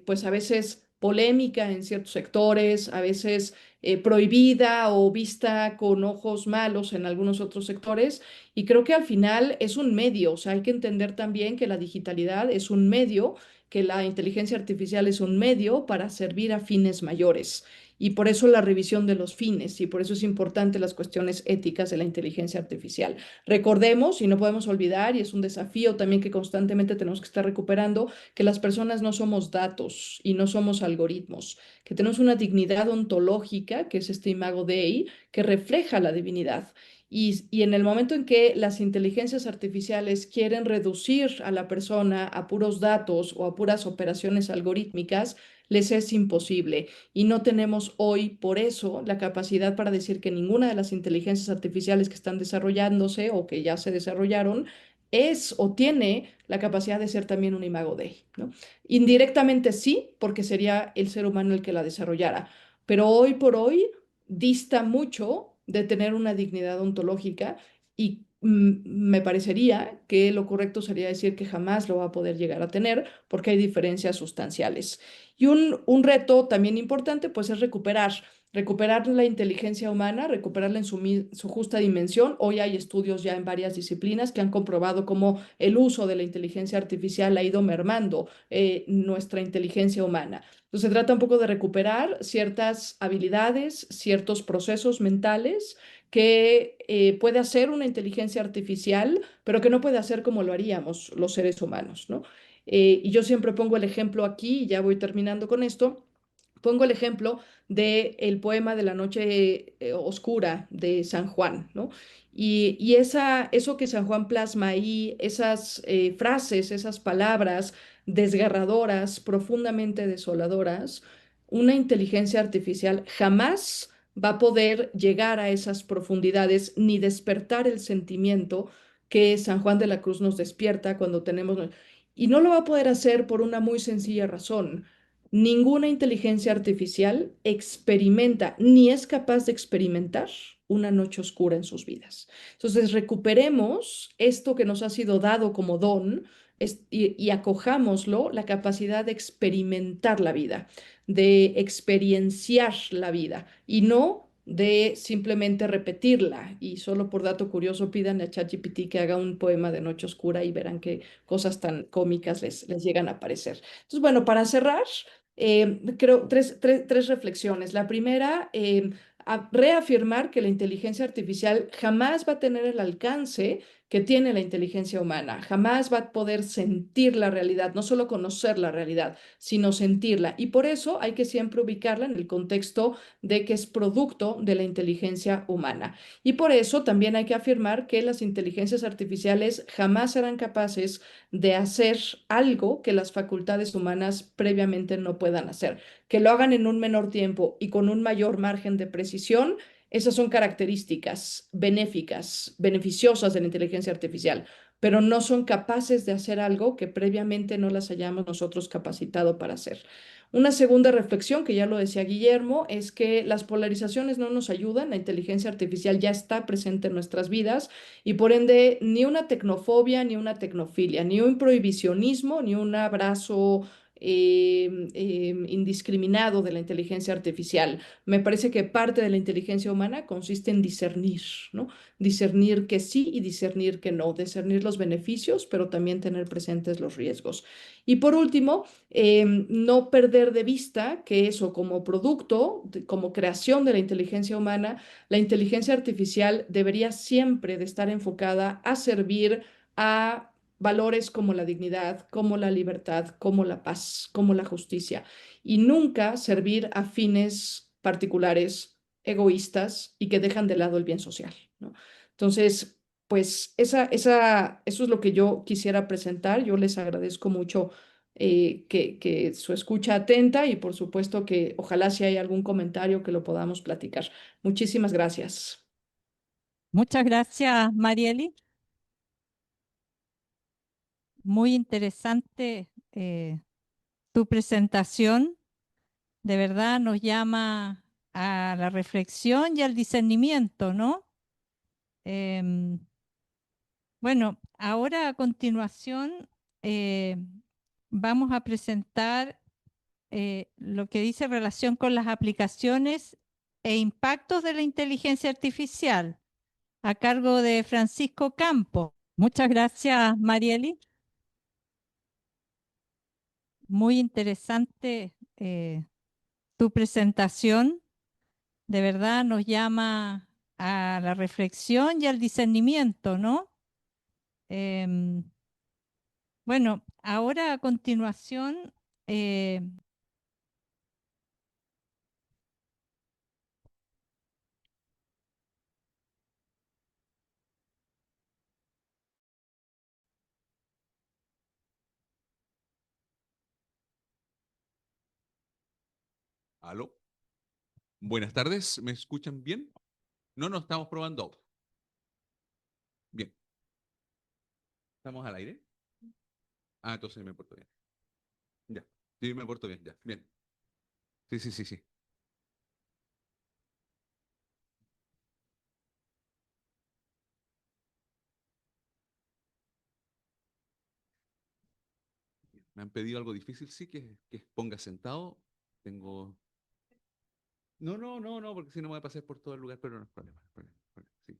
pues a veces polémica en ciertos sectores, a veces prohibida o vista con ojos malos en algunos otros sectores. Y creo que al final es un medio, o sea, hay que entender también que la digitalidad es un medio, que la inteligencia artificial es un medio para servir a fines mayores. Y por eso la revisión de los fines y por eso es importante las cuestiones éticas de la inteligencia artificial. Recordemos, y no podemos olvidar, y es un desafío también que constantemente tenemos que estar recuperando, que las personas no somos datos y no somos algoritmos, que tenemos una dignidad ontológica, que es este imago Dei, que refleja la divinidad. Y en el momento en que las inteligencias artificiales quieren reducir a la persona a puros datos o a puras operaciones algorítmicas, les es imposible. Y no tenemos hoy, por eso, la capacidad para decir que ninguna de las inteligencias artificiales que están desarrollándose o que ya se desarrollaron es o tiene la capacidad de ser también un imago Dei, ¿no? Indirectamente sí, porque sería el ser humano el que la desarrollara, pero hoy por hoy dista mucho de tener una dignidad ontológica y me parecería que lo correcto sería decir que jamás lo va a poder llegar a tener porque hay diferencias sustanciales. Y un reto también importante, pues, es recuperar la inteligencia humana, recuperarla en su justa dimensión. Hoy hay estudios ya en varias disciplinas que han comprobado cómo el uso de la inteligencia artificial ha ido mermando nuestra inteligencia humana. Entonces, se trata un poco de recuperar ciertas habilidades, ciertos procesos mentales que puede hacer una inteligencia artificial, pero que no puede hacer como lo haríamos los seres humanos, ¿no? Y yo siempre pongo el ejemplo aquí, y ya voy terminando con esto, pongo el ejemplo del poema de la noche oscura de San Juan, ¿no? Y eso que San Juan plasma ahí, esas frases, esas palabras desgarradoras, profundamente desoladoras, una inteligencia artificial jamás va a poder llegar a esas profundidades ni despertar el sentimiento que San Juan de la Cruz nos despierta cuando tenemos... Y no lo va a poder hacer por una muy sencilla razón. Ninguna inteligencia artificial experimenta ni es capaz de experimentar una noche oscura en sus vidas. Entonces, recuperemos esto que nos ha sido dado como don y acojámoslo, la capacidad de experimentar la vida, de experienciar la vida y no de simplemente repetirla. Y solo por dato curioso, pidan a ChatGPT que haga un poema de Noche Oscura y verán qué cosas tan cómicas les llegan a aparecer. Entonces, bueno, para cerrar, creo tres reflexiones. La primera, a reafirmar que la inteligencia artificial jamás va a tener el alcance que tiene la inteligencia humana, jamás va a poder sentir la realidad, no solo conocer la realidad, sino sentirla. Y por eso hay que siempre ubicarla en el contexto de que es producto de la inteligencia humana. Y por eso también hay que afirmar que las inteligencias artificiales jamás serán capaces de hacer algo que las facultades humanas previamente no puedan hacer. Que lo hagan en un menor tiempo y con un mayor margen de precisión, esas son características benéficas, beneficiosas de la inteligencia artificial, pero no son capaces de hacer algo que previamente no las hayamos nosotros capacitado para hacer. Una segunda reflexión, que ya lo decía Guillermo, es que las polarizaciones no nos ayudan, la inteligencia artificial ya está presente en nuestras vidas y por ende ni una tecnofobia, ni una tecnofilia, ni un prohibicionismo, ni un abrazo indiscriminado de la inteligencia artificial. Me parece que parte de la inteligencia humana consiste en discernir, ¿no? Discernir que sí y discernir que no, discernir los beneficios, pero también tener presentes los riesgos. Y por último, no perder de vista que eso como producto, como creación de la inteligencia humana, la inteligencia artificial debería siempre de estar enfocada a servir a valores como la dignidad, como la libertad, como la paz, como la justicia, y nunca servir a fines particulares, egoístas y que dejan de lado el bien social, ¿no? Entonces, pues eso es lo que yo quisiera presentar. Yo les agradezco mucho que su escucha atenta y por supuesto que ojalá si hay algún comentario que lo podamos platicar. Muchísimas gracias. Muchas gracias, Marieli. Muy interesante tu presentación. De verdad nos llama a la reflexión y al discernimiento, ¿no? Em, bueno, ahora a continuación eh, vamos a presentar lo que dice relación con las aplicaciones e impactos de la inteligencia artificial a cargo de Francisco Campo. Muchas gracias, Marieli. Muy interesante tu presentación. De verdad nos llama a la reflexión y al discernimiento, ¿no? Em, bueno, ahora a continuación ¿Aló? Buenas tardes, ¿me escuchan bien? No, no, estamos probando. Bien. ¿Estamos al aire? Ah, entonces me porto bien. Ya. Sí, me porto bien, ya. Bien. Sí, sí, sí, sí. Me han pedido algo difícil, sí, que ponga sentado. Tengo... No, no, no, no, porque si no me voy a pasar por todo el lugar, pero no es problema, no es problema, no es problema, sí.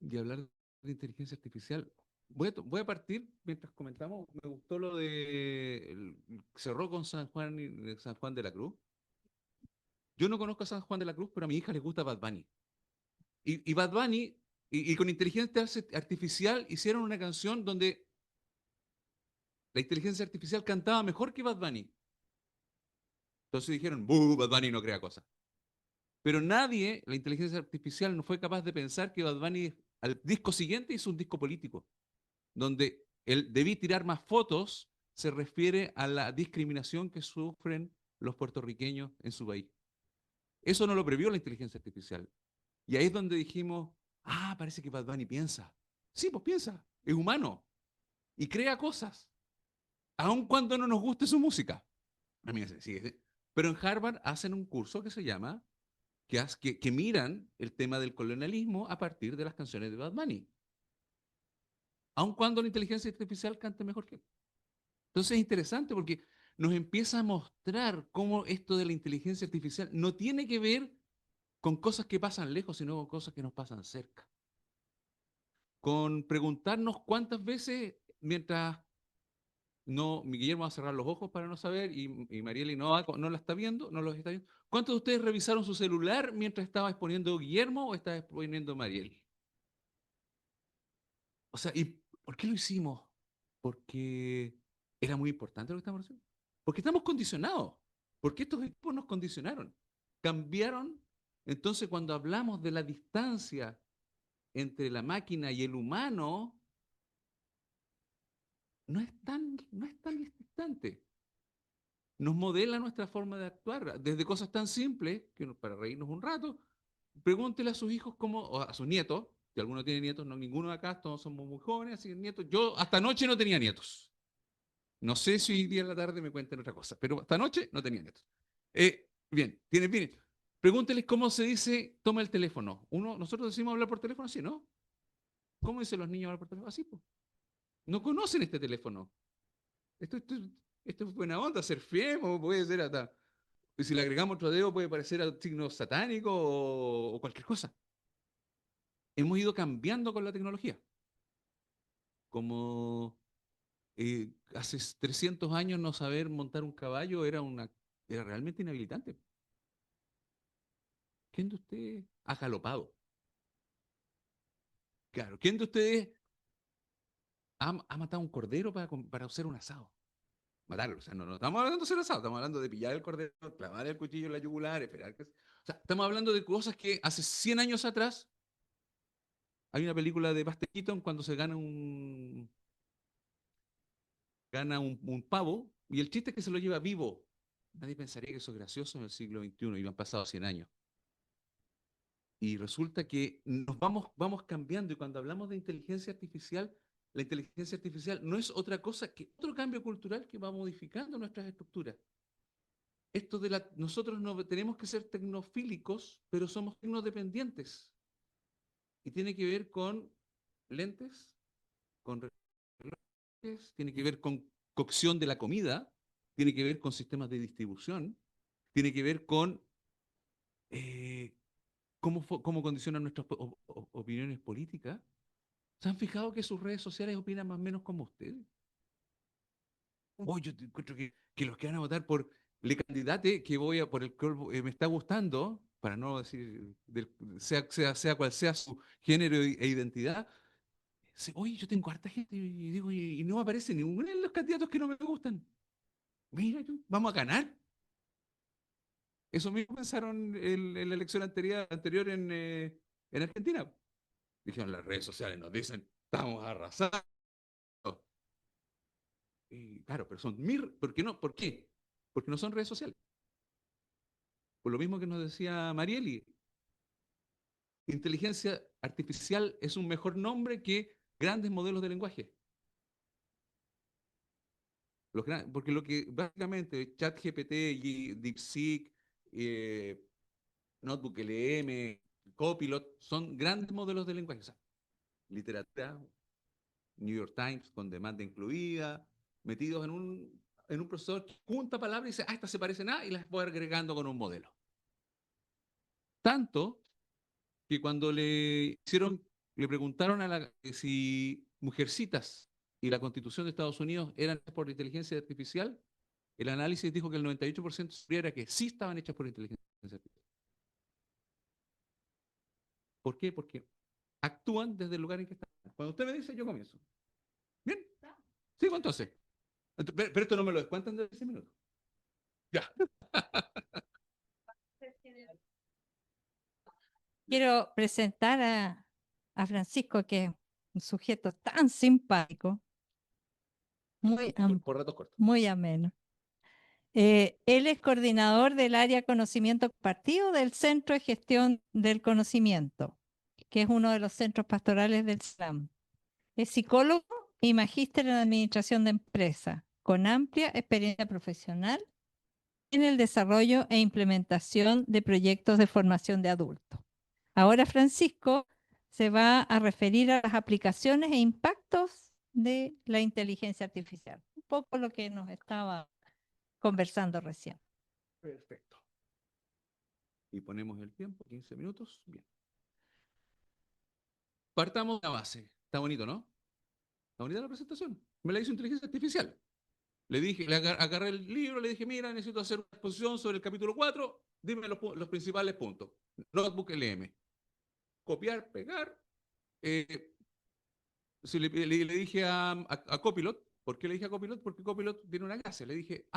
Y hablar de inteligencia artificial. Voy a partir, mientras comentamos, me gustó lo de... cerró con San Juan, San Juan de la Cruz. Yo no conozco a San Juan de la Cruz, pero a mi hija le gusta Bad Bunny. Y Bad Bunny, y con inteligencia artificial hicieron una canción donde la inteligencia artificial cantaba mejor que Bad Bunny. Entonces dijeron, ¡buh! Bad Bunny no crea cosas. Pero nadie, la inteligencia artificial, no fue capaz de pensar que Bad Bunny al disco siguiente hizo un disco político, donde el debí tirar más fotos se refiere a la discriminación que sufren los puertorriqueños en su país. Eso no lo previó la inteligencia artificial. Y ahí es donde dijimos, parece que Bad Bunny piensa. Sí, pues piensa, es humano y crea cosas, aun cuando no nos guste su música. A mí sí, pero en Harvard hacen un curso que se llama, que miran el tema del colonialismo a partir de las canciones de Bad Bunny, aun cuando la inteligencia artificial cante mejor que él. Entonces es interesante porque nos empieza a mostrar cómo esto de la inteligencia artificial no tiene que ver con cosas que pasan lejos, sino con cosas que nos pasan cerca. Con preguntarnos cuántas veces, mientras mi Guillermo va a cerrar los ojos para no saber, y Marieli no la está viendo, no los está viendo. ¿Cuántos de ustedes revisaron su celular mientras estaba exponiendo Guillermo o estaba exponiendo Marieli? O sea, ¿y por qué lo hicimos? Porque era muy importante lo que estamos haciendo. Porque estamos condicionados. Porque estos equipos nos condicionaron. Cambiaron. Entonces, cuando hablamos de la distancia entre la máquina y el humano, no es tan distante. Nos modela nuestra forma de actuar, desde cosas tan simples, para reírnos un rato, pregúntele a sus hijos o a sus nietos, si alguno tiene nietos, no ninguno de acá, todos somos muy jóvenes, así que nietos. Yo hasta anoche no tenía nietos. No sé si hoy día en la tarde me cuenten otra cosa, pero hasta anoche no tenía nietos. Bien, tiene bien. Pregúnteles cómo se dice, toma el teléfono. Nosotros decimos hablar por teléfono así, ¿no? ¿Cómo dicen los niños hablar por teléfono? Así, pues. No conocen este teléfono. Esto es buena onda, ser fiemo, puede ser hasta. Y si le agregamos otro dedo, puede parecer a signo satánico o cualquier cosa. Hemos ido cambiando con la tecnología. Como hace 300 años no saber montar un caballo era realmente inhabilitante. ¿Quién de ustedes ha galopado? Claro, ¿quién de ustedes ha matado un cordero para hacer un asado? Matarlo, o sea, no estamos hablando de hacer asado, estamos hablando de pillar el cordero, clavar el cuchillo en la yugular, esperar que. O sea, estamos hablando de cosas que hace 100 años atrás hay una película de Buster Keaton cuando se gana un pavo y el chiste es que se lo lleva vivo. Nadie pensaría que eso es gracioso en el siglo XXI y han pasado 100 años. Y resulta que nos vamos cambiando y cuando hablamos de inteligencia artificial, la inteligencia artificial no es otra cosa que otro cambio cultural que va modificando nuestras estructuras. Nosotros no tenemos que ser tecnofílicos, pero somos tecnodependientes. Y tiene que ver con lentes, con relojes, tiene que ver con cocción de la comida, tiene que ver con sistemas de distribución, tiene que ver con cómo condicionan nuestras opiniones políticas. ¿Se han fijado que sus redes sociales opinan más o menos como ustedes? Yo encuentro que los que van a votar por el candidato por el cual me está gustando, para no decir, sea cual sea su género e identidad, oye, yo tengo harta gente y digo, y no aparece ninguno de los candidatos que no me gustan. Mira, vamos a ganar. Eso mismo pensaron en la elección anterior en Argentina. Dijeron, las redes sociales nos dicen, estamos arrasando. Y claro, pero ¿por qué no? ¿Por qué? Porque no son redes sociales. Por lo mismo que nos decía Marieli, inteligencia artificial es un mejor nombre que grandes modelos de lenguaje. Porque lo que básicamente ChatGPT, DeepSeek, Notebook LM, Copilot, son grandes modelos de lenguaje. O sea, literatura, New York Times con demanda incluida, metidos en un procesador que junta palabras y dice, esta se parece nada, y las voy agregando con un modelo. Tanto que cuando le preguntaron si Mujercitas y la Constitución de Estados Unidos eran hechas por inteligencia artificial, el análisis dijo que el 98% era que sí estaban hechas por inteligencia artificial. ¿Por qué? Porque actúan desde el lugar en que están. Cuando usted me dice, yo comienzo. ¿Bien? Sigo entonces. Pero esto no me lo descuentan de 10 minutos. Ya. Quiero presentar a Francisco, que es un sujeto tan simpático, muy, Por ratos cortos. muy ameno. Él es coordinador del área Conocimiento Compartido del Centro de Gestión del Conocimiento, que es uno de los centros pastorales del SLAM. Es psicólogo y magíster en Administración de Empresas, con amplia experiencia profesional en el desarrollo e implementación de proyectos de formación de adultos. Ahora Francisco se va a referir a las aplicaciones e impactos de la inteligencia artificial. Un poco lo que nos estaba conversando recién. Perfecto. Y ponemos el tiempo, 15 minutos. Bien. Partamos de la base. Está bonito, ¿no? Está bonita la presentación. Me la hizo inteligencia artificial. Le dije, agarré el libro, le dije, mira, necesito hacer una exposición sobre el capítulo 4, dime los principales puntos. Notebook LM. Copiar, pegar. Le dije a Copilot, ¿por qué le dije a Copilot? Porque Copilot tiene una gracia. Le dije,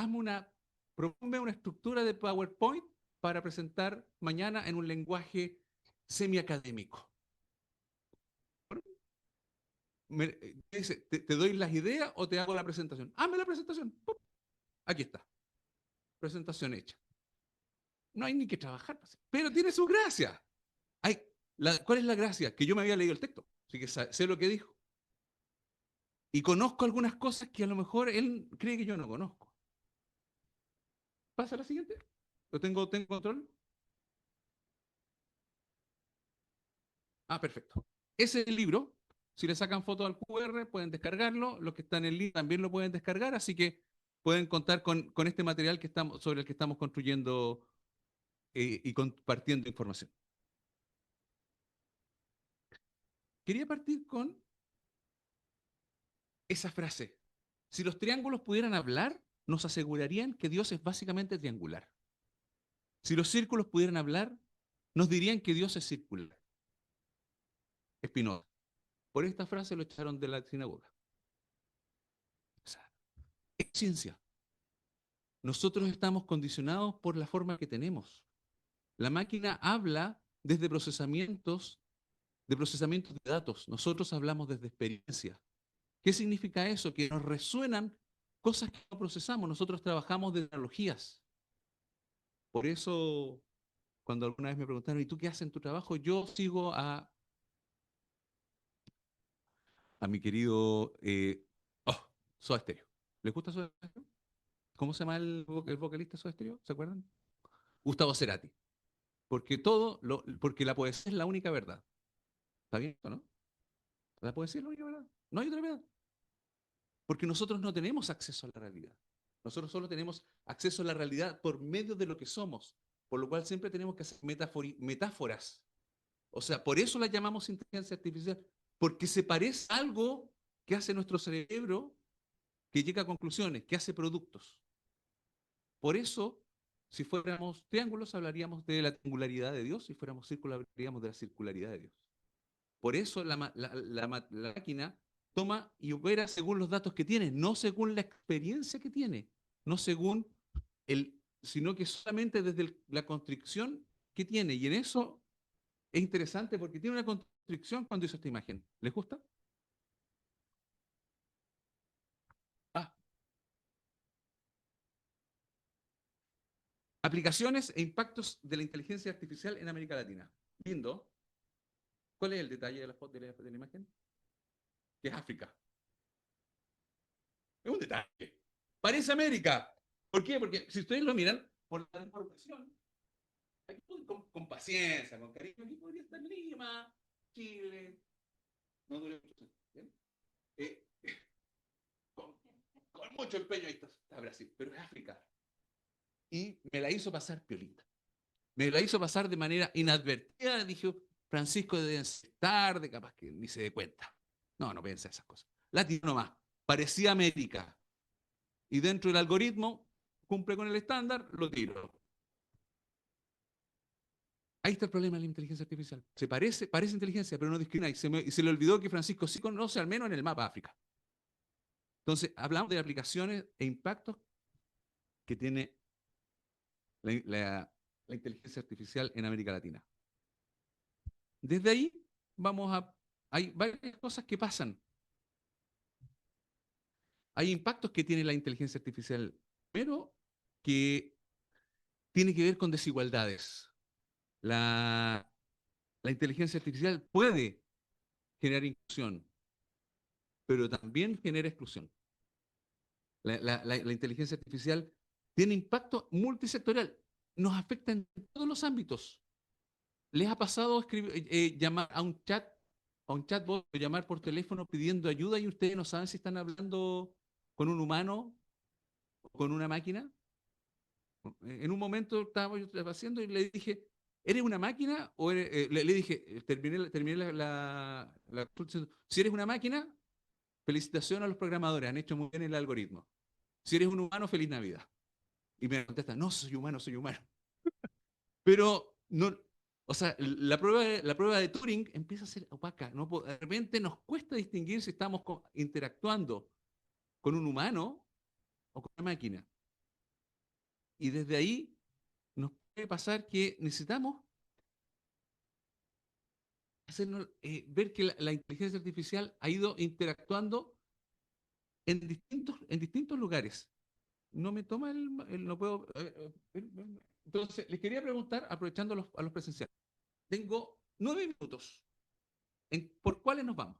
proponme una estructura de PowerPoint para presentar mañana en un lenguaje semiacadémico. Dice, ¿te doy las ideas o te hago la presentación? Hazme la presentación. ¡Pum! Aquí está. Presentación hecha. No hay ni que trabajar, pero tiene su gracia. ¿Cuál es la gracia? Que yo me había leído el texto, así que sé lo que dijo. Y conozco algunas cosas que a lo mejor él cree que yo no conozco. ¿Pasa a la siguiente? ¿Tengo control? Ah, perfecto. Ese es el libro. Si le sacan foto al QR, pueden descargarlo. Los que están en línea también lo pueden descargar, así que pueden contar con este material sobre el que estamos construyendo y compartiendo información. Quería partir con esa frase. Si los triángulos pudieran hablar, nos asegurarían que Dios es básicamente triangular. Si los círculos pudieran hablar, nos dirían que Dios es circular. Spinoza. Por esta frase lo echaron de la sinagoga. O sea, es ciencia. Nosotros estamos condicionados por la forma que tenemos. La máquina habla desde procesamientos de datos. Nosotros hablamos desde experiencia. ¿Qué significa eso? Que nos resuenan cosas que no procesamos. Nosotros trabajamos de analogías. Por eso, cuando alguna vez me preguntaron, ¿y tú qué haces en tu trabajo? Yo sigo a mi querido Soda Stereo. ¿Les gusta Soda Stereo? ¿Cómo se llama el vocalista de Soda Stereo? ¿Se acuerdan? Gustavo Cerati. Porque la poesía es la única verdad. ¿Está bien o no? La poesía es la única verdad. No hay otra verdad. Porque nosotros no tenemos acceso a la realidad. Nosotros solo tenemos acceso a la realidad por medio de lo que somos. Por lo cual siempre tenemos que hacer metáforas. O sea, por eso la llamamos inteligencia artificial. Porque se parece a algo que hace nuestro cerebro, que llega a conclusiones, que hace productos. Por eso, si fuéramos triángulos, hablaríamos de la triangularidad de Dios. Si fuéramos círculos, hablaríamos de la circularidad de Dios. Por eso la máquina toma y opera según los datos que tiene, no según la experiencia que tiene, no según sino que solamente desde la constricción que tiene. Y en eso es interesante porque tiene una constricción cuando hizo esta imagen. ¿Les gusta? Ah. Aplicaciones e impactos de la inteligencia artificial en América Latina. Lindo. ¿Cuál es el detalle de la imagen? Que es África. Es un detalle. Parece América. ¿Por qué? Porque si ustedes lo miran, por la información, aquí con paciencia, con cariño, aquí podría estar Lima, Chile, no dure mucho tiempo, ¿bien? Con mucho empeño ahí está Brasil, pero es África. Y me la hizo pasar piolita. Me la hizo pasar de manera inadvertida. Dije, Francisco debe ser tarde, capaz que ni se dé cuenta. No piensa esas cosas. Latino nomás. Parecía América. Y dentro del algoritmo, cumple con el estándar, lo tiro. Ahí está el problema de la inteligencia artificial. Parece inteligencia, pero no discrimina. Y se le olvidó que Francisco sí conoce, al menos en el mapa, África. Entonces, hablamos de aplicaciones e impactos que tiene la inteligencia artificial en América Latina. Desde ahí, hay varias cosas que pasan. Hay impactos que tiene la inteligencia artificial. Primero, que tiene que ver con desigualdades. La inteligencia artificial puede generar inclusión, pero también genera exclusión. La inteligencia artificial tiene impacto multisectorial, nos afecta en todos los ámbitos. ¿Les ha pasado llamar a un chatbot o llamar por teléfono pidiendo ayuda y ustedes no saben si están hablando con un humano o con una máquina? En un momento estaba yo haciendo y le dije, ¿eres una máquina? O le dije, terminé la consulta diciendo, si eres una máquina, felicitaciones a los programadores, han hecho muy bien el algoritmo. Si eres un humano, feliz Navidad. Y me contesta, no, soy humano, soy humano. Pero no, o sea, la prueba de Turing empieza a ser opaca. ¿No? De repente nos cuesta distinguir si estamos interactuando con un humano o con una máquina. Y desde ahí nos puede pasar que necesitamos ver que la inteligencia artificial ha ido interactuando en distintos lugares. No me toma no puedo. Entonces, les quería preguntar, aprovechando a los presenciales. Tengo 9 minutos. ¿Por cuáles nos vamos?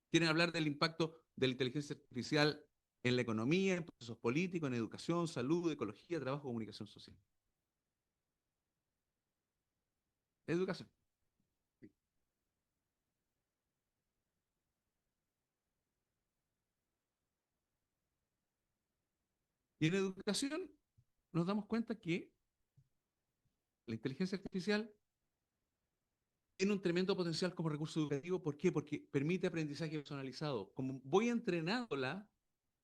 ¿Quieren hablar del impacto de la inteligencia artificial en la economía, en procesos políticos, en educación, salud, ecología, trabajo, comunicación social? Educación. Y en educación nos damos cuenta que la inteligencia artificial tiene un tremendo potencial como recurso educativo. ¿Por qué? Porque permite aprendizaje personalizado. Como voy entrenándola,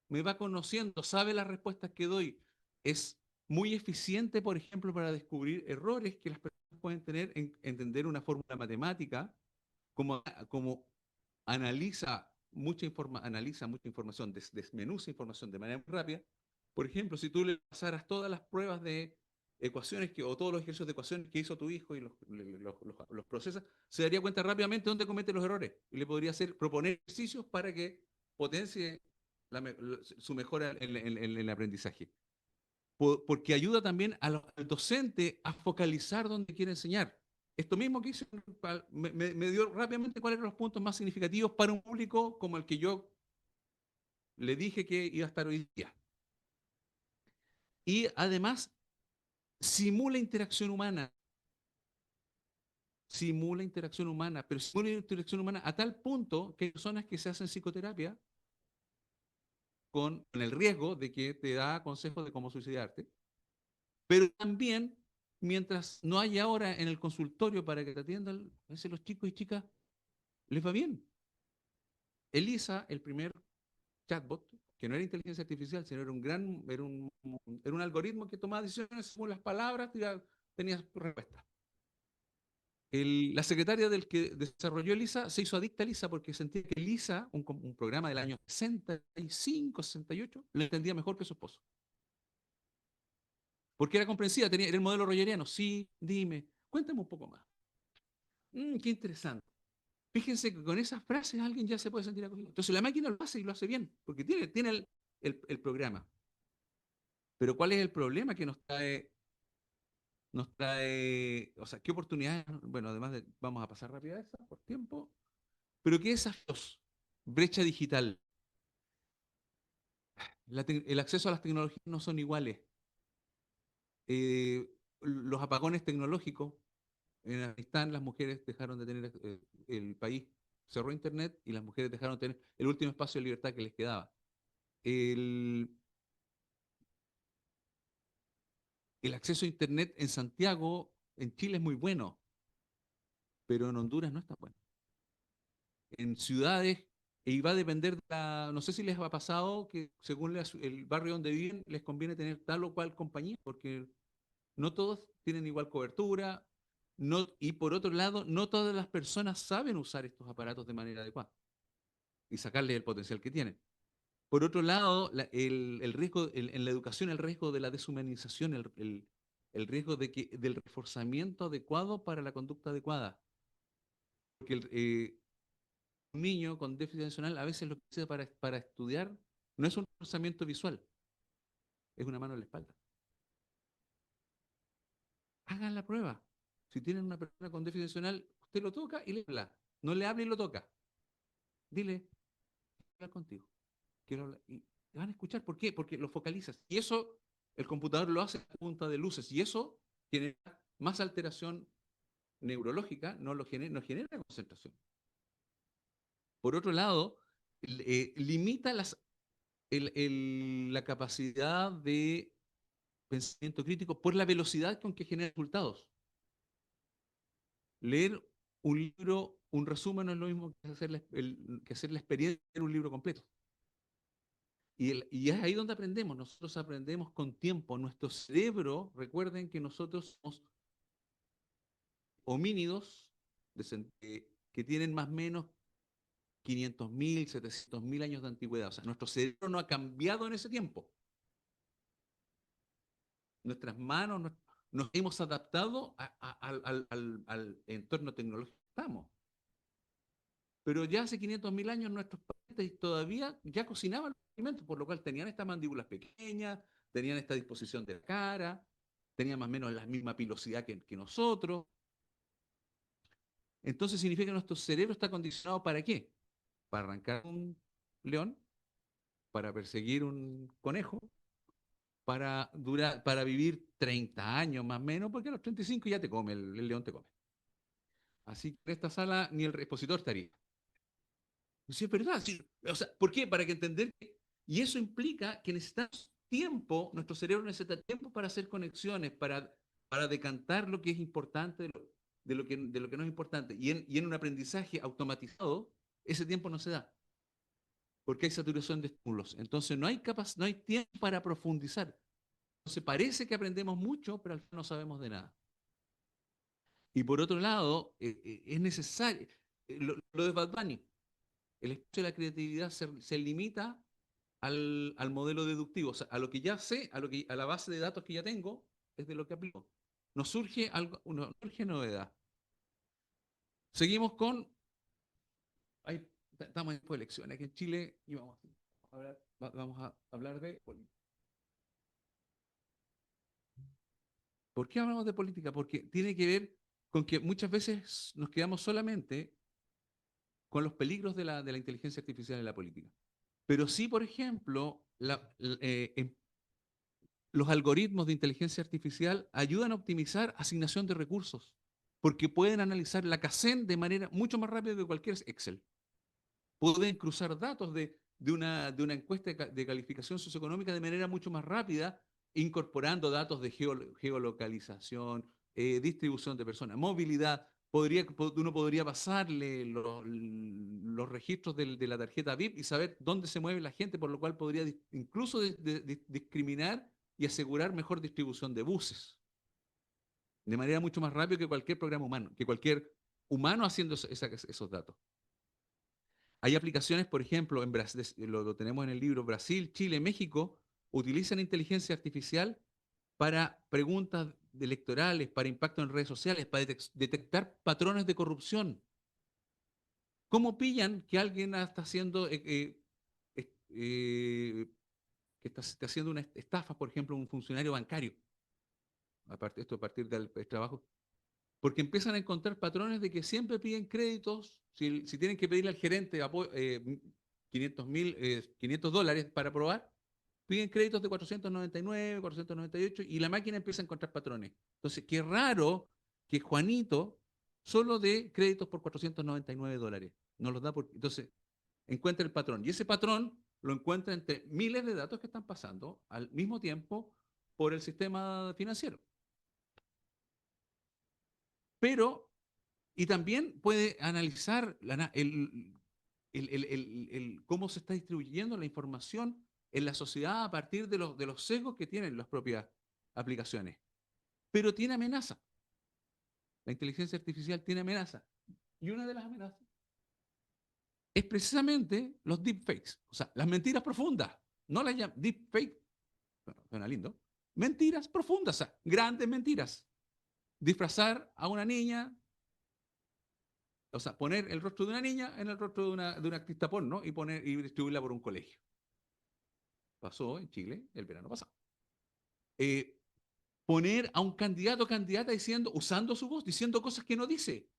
me va conociendo, sabe las respuestas que doy. Es muy eficiente, por ejemplo, para descubrir errores que las personas pueden tener en entender una fórmula matemática, como analiza mucha información, desmenuza información de manera muy rápida. Por ejemplo, si tú le pasaras todas las pruebas de ecuaciones o todos los ejercicios de ecuaciones que hizo tu hijo y los procesa, se daría cuenta rápidamente dónde comete los errores y le podría proponer ejercicios para que potencie su mejora en el aprendizaje. Porque ayuda también al docente a focalizar dónde quiere enseñar. Esto mismo que hice me dio rápidamente cuáles eran los puntos más significativos para un público como el que yo le dije que iba a estar hoy día. Y además simula interacción humana, pero simula interacción humana a tal punto que hay personas que se hacen psicoterapia con el riesgo de que te da consejos de cómo suicidarte, pero también mientras no haya hora en el consultorio para que te atiendan, a veces los chicos y chicas les va bien. Elisa, el primer chatbot, que no era inteligencia artificial, sino era un algoritmo que tomaba decisiones según las palabras y tenía respuestas. La secretaria del que desarrolló Elisa se hizo adicta a Elisa porque sentía que Elisa, un programa del año 65, 68, lo entendía mejor que su esposo. Porque era comprensiva, era el modelo rogeriano. Sí, dime, cuéntame un poco más. Qué interesante. Fíjense que con esas frases alguien ya se puede sentir acogido. Entonces la máquina lo hace y lo hace bien, porque tiene el programa. Pero ¿cuál es el problema que nos trae, o sea, qué oportunidades? Bueno, además vamos a pasar rápido a esa por tiempo, pero qué desafíos. Brecha digital. El acceso a las tecnologías no son iguales. Los apagones tecnológicos. En Afganistán las mujeres dejaron de tener, el país cerró internet y las mujeres dejaron de tener el último espacio de libertad que les quedaba. El, el acceso a internet en Santiago, en Chile es muy bueno, pero en Honduras no está bueno. En ciudades, y va a depender no sé si les ha pasado que según el barrio donde viven les conviene tener tal o cual compañía, porque no todos tienen igual cobertura, y por otro lado, no todas las personas saben usar estos aparatos de manera adecuada y sacarle el potencial que tienen. Por otro lado, el riesgo en la educación, el riesgo de la deshumanización, el riesgo del reforzamiento adecuado para la conducta adecuada. Porque un niño con déficit atencional a veces lo que necesita para estudiar no es un reforzamiento visual, es una mano en la espalda. hagan la prueba. Si tienen una persona con déficit atencional, usted lo toca y le habla. No le habla y lo toca. Dile, quiero hablar contigo. Quiero hablar. Y te van a escuchar. ¿Por qué? Porque lo focalizas. Y eso, el computador lo hace a punta de luces. Y eso genera más alteración neurológica, no genera concentración. Por otro lado, limita la capacidad de pensamiento crítico por la velocidad con que genera resultados. Leer un libro, un resumen no es lo mismo que hacer la experiencia de un libro completo. Y es ahí donde aprendemos. Nosotros aprendemos con tiempo. Nuestro cerebro, recuerden que nosotros somos homínidos que tienen más o menos 500.000, 700.000 años de antigüedad. O sea, nuestro cerebro no ha cambiado en ese tiempo. Nuestras manos, nos hemos adaptado al entorno tecnológico que estamos. Pero ya hace 500.000 años nuestros padres todavía ya cocinaban los alimentos, por lo cual tenían estas mandíbulas pequeñas, tenían esta disposición de la cara, tenían más o menos la misma pilosidad que nosotros. Entonces significa que nuestro cerebro está condicionado ¿para qué? Para arrancar un león, para perseguir un conejo, para vivir 30 años más o menos, porque a los 35 ya te come, el león te come. Así que en esta sala ni el expositor estaría. Sí, es verdad. Sí. O sea, ¿por qué? Para que entender y eso implica que necesitamos tiempo, nuestro cerebro necesita tiempo para hacer conexiones, para decantar lo que es importante de lo que no es importante. Y en un aprendizaje automatizado, ese tiempo no se da, porque hay saturación de estímulos. Entonces no hay tiempo para profundizar. Entonces parece que aprendemos mucho, pero al final no sabemos de nada. Y por otro lado, es necesario, lo de Bad Bunny, el espacio de la creatividad se limita al modelo deductivo, o sea, a lo que ya sé, a la base de datos que ya tengo, es de lo que aplico. Nos surge algo, no surge novedad. Seguimos con, estamos en elecciones aquí en Chile y vamos a hablar de política. ¿Por qué hablamos de política? Porque tiene que ver con que muchas veces nos quedamos solamente con los peligros de la inteligencia artificial en la política. Pero sí, por ejemplo, los algoritmos de inteligencia artificial ayudan a optimizar asignación de recursos, porque pueden analizar la CACEN de manera mucho más rápida que cualquier Excel. Pueden cruzar datos de una encuesta de calificación socioeconómica de manera mucho más rápida, incorporando datos de geolocalización, distribución de personas, movilidad. Uno podría pasarle los registros de la tarjeta VIP y saber dónde se mueve la gente, por lo cual podría incluso discriminar y asegurar mejor distribución de buses, de manera mucho más rápida que cualquier programa humano, que cualquier humano haciendo esos datos. Hay aplicaciones, por ejemplo, en Brasil, lo tenemos en el libro, Brasil, Chile, México, utilizan inteligencia artificial para preguntas electorales, para impacto en redes sociales, para detectar patrones de corrupción. ¿Cómo pillan que alguien está haciendo, que está haciendo una estafa, por ejemplo, un funcionario bancario? Esto a partir del trabajo. Porque empiezan a encontrar patrones de que siempre piden créditos, si tienen que pedirle al gerente $500 para probar, piden créditos de 499, 498 y la máquina empieza a encontrar patrones. Entonces, qué raro que Juanito solo dé créditos por $499. No los da entonces, encuentra el patrón. Y ese patrón lo encuentra entre miles de datos que están pasando al mismo tiempo por el sistema financiero. Pero, y también puede analizar cómo se está distribuyendo la información en la sociedad a partir de los sesgos que tienen las propias aplicaciones. Pero tiene amenaza. La inteligencia artificial tiene amenaza. Y una de las amenazas es precisamente los deepfakes, o sea, las mentiras profundas. No las llaman deepfake, bueno, suena lindo. Mentiras profundas, o sea, grandes mentiras. Disfrazar a una niña, o sea, poner el rostro de una niña en el rostro de una artista porno y distribuirla por un colegio. Pasó en Chile el verano pasado. poner a un candidato o candidata diciendo, usando su voz, diciendo cosas que no dice.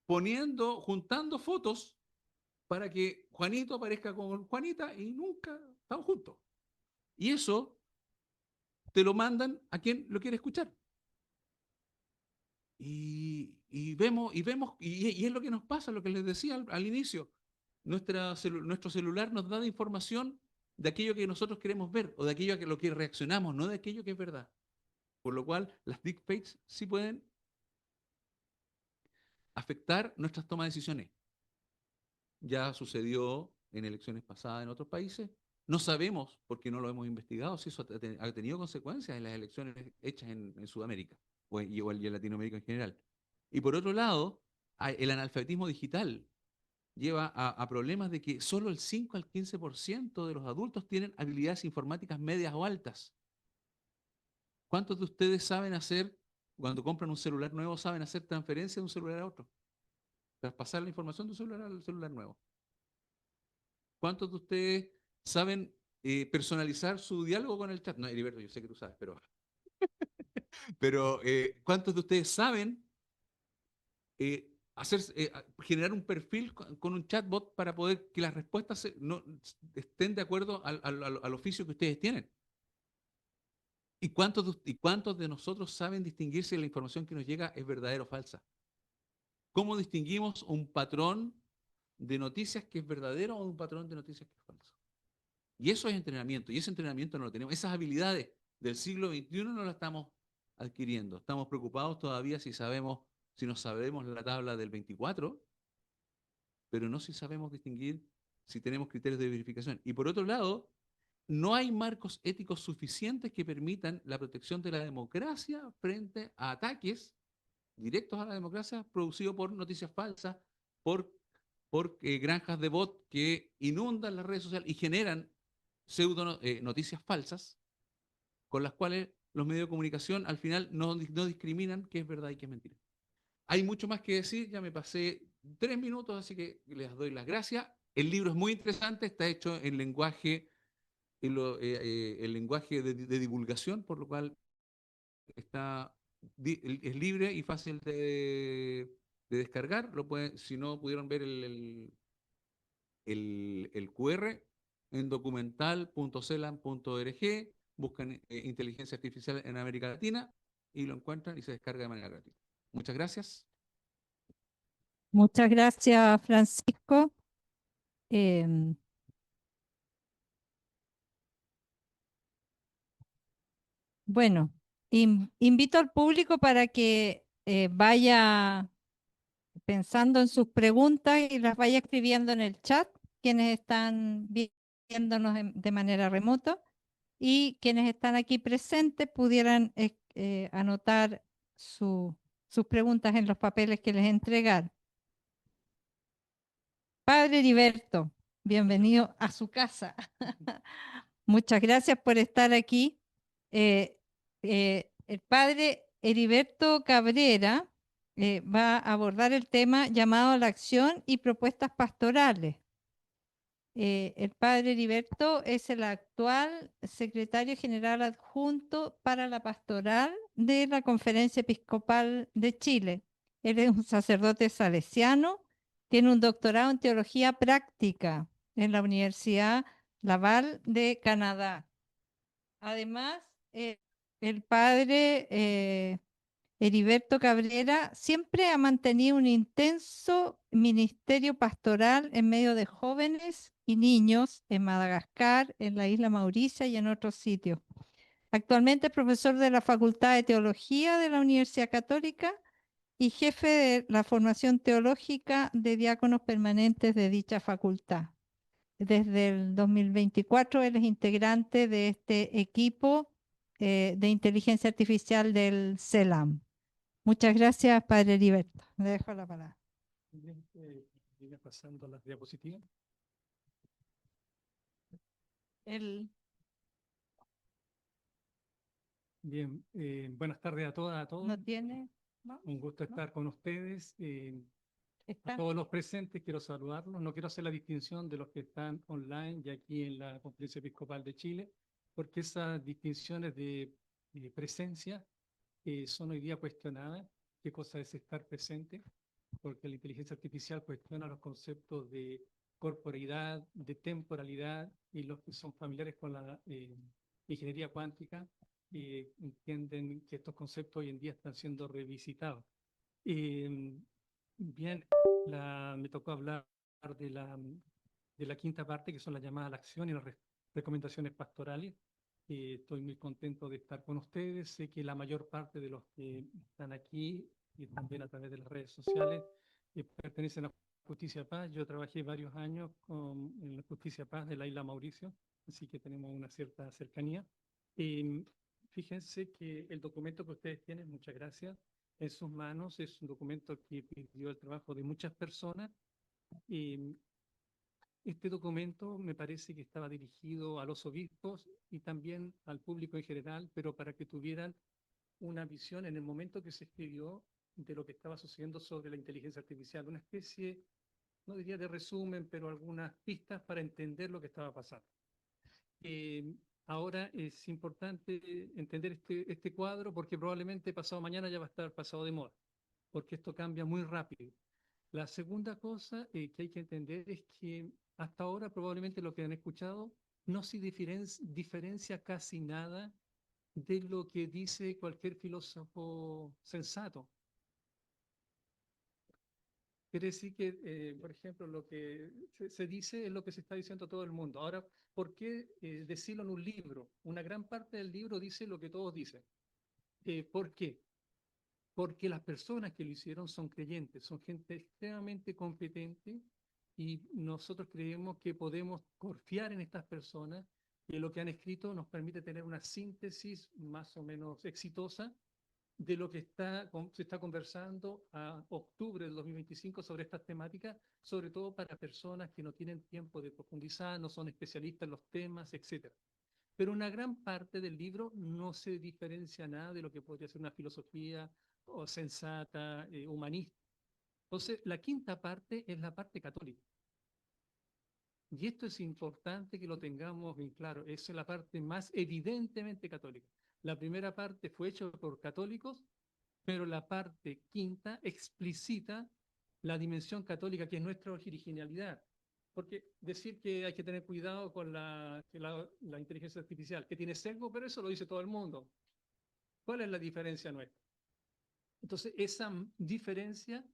Juntando fotos para que Juanito aparezca con Juanita y nunca están juntos. Y eso te lo mandan a quien lo quiere escuchar. Y es lo que nos pasa, lo que les decía al inicio. Nuestro celular nos da información de aquello que nosotros queremos ver o de aquello a lo que reaccionamos, no de aquello que es verdad. Por lo cual, las deepfakes sí pueden afectar nuestras tomas de decisiones. Ya sucedió en elecciones pasadas en otros países. No sabemos, porque no lo hemos investigado, si eso ha tenido consecuencias en las elecciones hechas en Sudamérica o en Latinoamérica en general. Y por otro lado, el analfabetismo digital lleva a problemas de que solo el 5 al 15% de los adultos tienen habilidades informáticas medias o altas. ¿Cuántos de ustedes saben hacer, cuando compran un celular nuevo, saben hacer transferencia de un celular a otro? Traspasar la información de un celular al celular nuevo. ¿Cuántos de ustedes saben personalizar su diálogo con el chat? No, Heriberto, yo sé que tú sabes, pero ¿cuántos de ustedes saben generar un perfil con un chatbot para poder que las respuestas estén de acuerdo al oficio que ustedes tienen? ¿Y cuántos de nosotros saben distinguir si la información que nos llega es verdadera o falsa? ¿Cómo distinguimos un patrón de noticias que es verdadero o un patrón de noticias que es falso? Y eso es entrenamiento, y ese entrenamiento no lo tenemos. Esas habilidades del siglo XXI no las estamos adquiriendo. Estamos preocupados todavía si nos sabemos la tabla del 24, pero no si sabemos distinguir si tenemos criterios de verificación. Y por otro lado, no hay marcos éticos suficientes que permitan la protección de la democracia frente a ataques directos a la democracia producidos por noticias falsas, por granjas de bot que inundan las redes sociales y generan noticias falsas con las cuales los medios de comunicación al final no discriminan qué es verdad y qué es mentira. Hay mucho más que decir, ya me pasé 3 minutos, así que les doy las gracias. El libro es muy interesante, está hecho en lenguaje, el lenguaje de divulgación, por lo cual es libre y fácil de descargar. Si no pudieron ver el QR en documental.celan.org, buscan inteligencia artificial en América Latina y lo encuentran y se descarga de manera gratuita. Muchas gracias. Muchas gracias, Francisco. Em, bueno, invito al público para que vaya pensando en sus preguntas y las vaya escribiendo en el chat, quienes están viéndonos de manera remota, y quienes están aquí presentes pudieran anotar sus preguntas en los papeles que les entregaron. Padre Heriberto, bienvenido a su casa. Muchas gracias por estar aquí. El padre Heriberto Cabrera va a abordar el tema llamado a la acción y propuestas pastorales. El padre Heriberto es el actual secretario general adjunto para la pastoral de la Conferencia Episcopal de Chile. Él es un sacerdote salesiano, tiene un doctorado en teología práctica en la Universidad Laval de Canadá. Además, el padre Heriberto Cabrera siempre ha mantenido un intenso ministerio pastoral en medio de jóvenes y niños en Madagascar, en la isla Mauricia y en otros sitios. Actualmente es profesor de la Facultad de Teología de la Universidad Católica y jefe de la formación teológica de diáconos permanentes de dicha facultad. Desde el 2024 él es integrante de este equipo de inteligencia artificial del CELAM. Muchas gracias, Padre Heriberto. Le dejo la palabra. Bien, viene pasando las diapositivas. Bien, buenas tardes a todas, a todos. ¿No tiene? ¿No? Un gusto estar con ustedes. A ¿Está? todos los presentes quiero saludarlos. No quiero hacer la distinción de los que están online y aquí en la Conferencia Episcopal de Chile. porque esas distinciones de presencia son hoy día cuestionadas. ¿Qué cosa es estar presente? Porque la inteligencia artificial cuestiona los conceptos de corporeidad, de temporalidad, y los que son familiares con la ingeniería cuántica entienden que estos conceptos hoy en día están siendo revisitados. Bien, me tocó hablar de la quinta parte, que son las llamadas a la acción y las recomendaciones pastorales. Estoy muy contento de estar con ustedes. Sé que la mayor parte de los que están aquí y también a través de las redes sociales pertenecen a Justicia Paz. Yo trabajé varios años en la Justicia Paz de la isla Mauricio, así que tenemos una cierta cercanía. Fíjense que el documento que ustedes tienen, muchas gracias, en sus manos es un documento que pidió el trabajo de muchas personas. Este documento me parece que estaba dirigido a los obispos y también al público en general, pero para que tuvieran una visión en el momento que se escribió de lo que estaba sucediendo sobre la inteligencia artificial, una especie, no diría de resumen, pero algunas pistas para entender lo que estaba pasando. Ahora es importante entender este cuadro porque probablemente pasado mañana ya va a estar pasado de moda, porque esto cambia muy rápido. La segunda cosa que hay que entender es que hasta ahora probablemente lo que han escuchado no se diferencia casi nada de lo que dice cualquier filósofo sensato. Quiere decir que, por ejemplo, lo que se dice es lo que se está diciendo a todo el mundo. Ahora, ¿por qué decirlo en un libro? Una gran parte del libro dice lo que todos dicen. ¿Por qué? Porque las personas que lo hicieron son creyentes, son gente extremadamente competente y nosotros creemos que podemos confiar en estas personas y lo que han escrito nos permite tener una síntesis más o menos exitosa de lo que se está conversando a octubre del 2025 sobre estas temáticas, sobre todo para personas que no tienen tiempo de profundizar, no son especialistas en los temas, etc. Pero una gran parte del libro no se diferencia nada de lo que podría ser una filosofía o sensata, humanista. Entonces, la quinta parte es la parte católica. Y esto es importante que lo tengamos bien claro. Esa es la parte más evidentemente católica. La primera parte fue hecha por católicos, pero la parte quinta explicita la dimensión católica que es nuestra originalidad. Porque decir que hay que tener cuidado con la inteligencia artificial, que tiene sesgo, pero eso lo dice todo el mundo. ¿Cuál es la diferencia nuestra? Entonces, esa diferencia,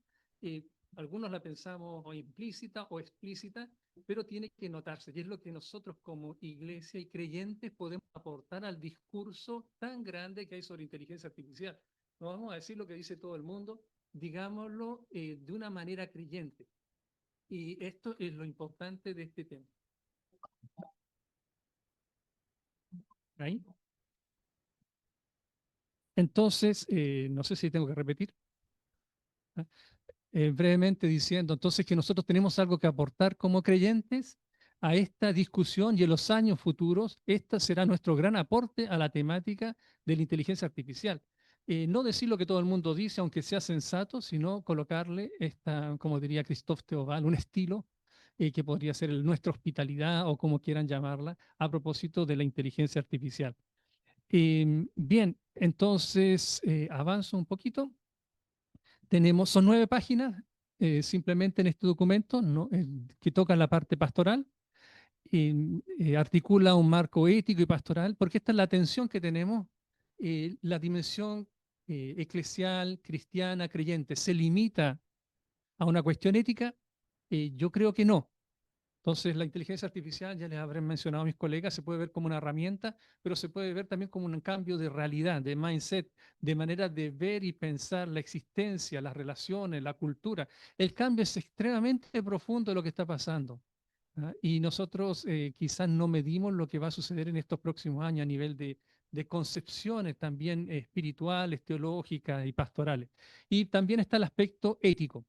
algunos la pensamos o implícita o explícita, pero tiene que notarse, y es lo que nosotros como iglesia y creyentes podemos aportar al discurso tan grande que hay sobre inteligencia artificial. No vamos a decir lo que dice todo el mundo, digámoslo de una manera creyente. Y esto es lo importante de este tema. ¿Ahí? Entonces, no sé si tengo que repetir. Brevemente diciendo entonces que nosotros tenemos algo que aportar como creyentes a esta discusión y en los años futuros, este será nuestro gran aporte a la temática de la inteligencia artificial. No decir lo que todo el mundo dice, aunque sea sensato, sino colocarle esta, como diría Christophe Theobald, un estilo que podría ser nuestra hospitalidad o como quieran llamarla, a propósito de la inteligencia artificial. Bien, entonces avanzo un poquito. Son 9 páginas simplemente en este documento que tocan la parte pastoral, articula un marco ético y pastoral, porque esta es la tensión que tenemos, la dimensión eclesial, cristiana, creyente, ¿se limita a una cuestión ética? Yo creo que no. Entonces, la inteligencia artificial, ya les habré mencionado a mis colegas, se puede ver como una herramienta, pero se puede ver también como un cambio de realidad, de mindset, de manera de ver y pensar la existencia, las relaciones, la cultura. El cambio es extremadamente profundo de lo que está pasando. Y nosotros quizás no medimos lo que va a suceder en estos próximos años a nivel de concepciones también espirituales, teológicas y pastorales. Y también está el aspecto ético.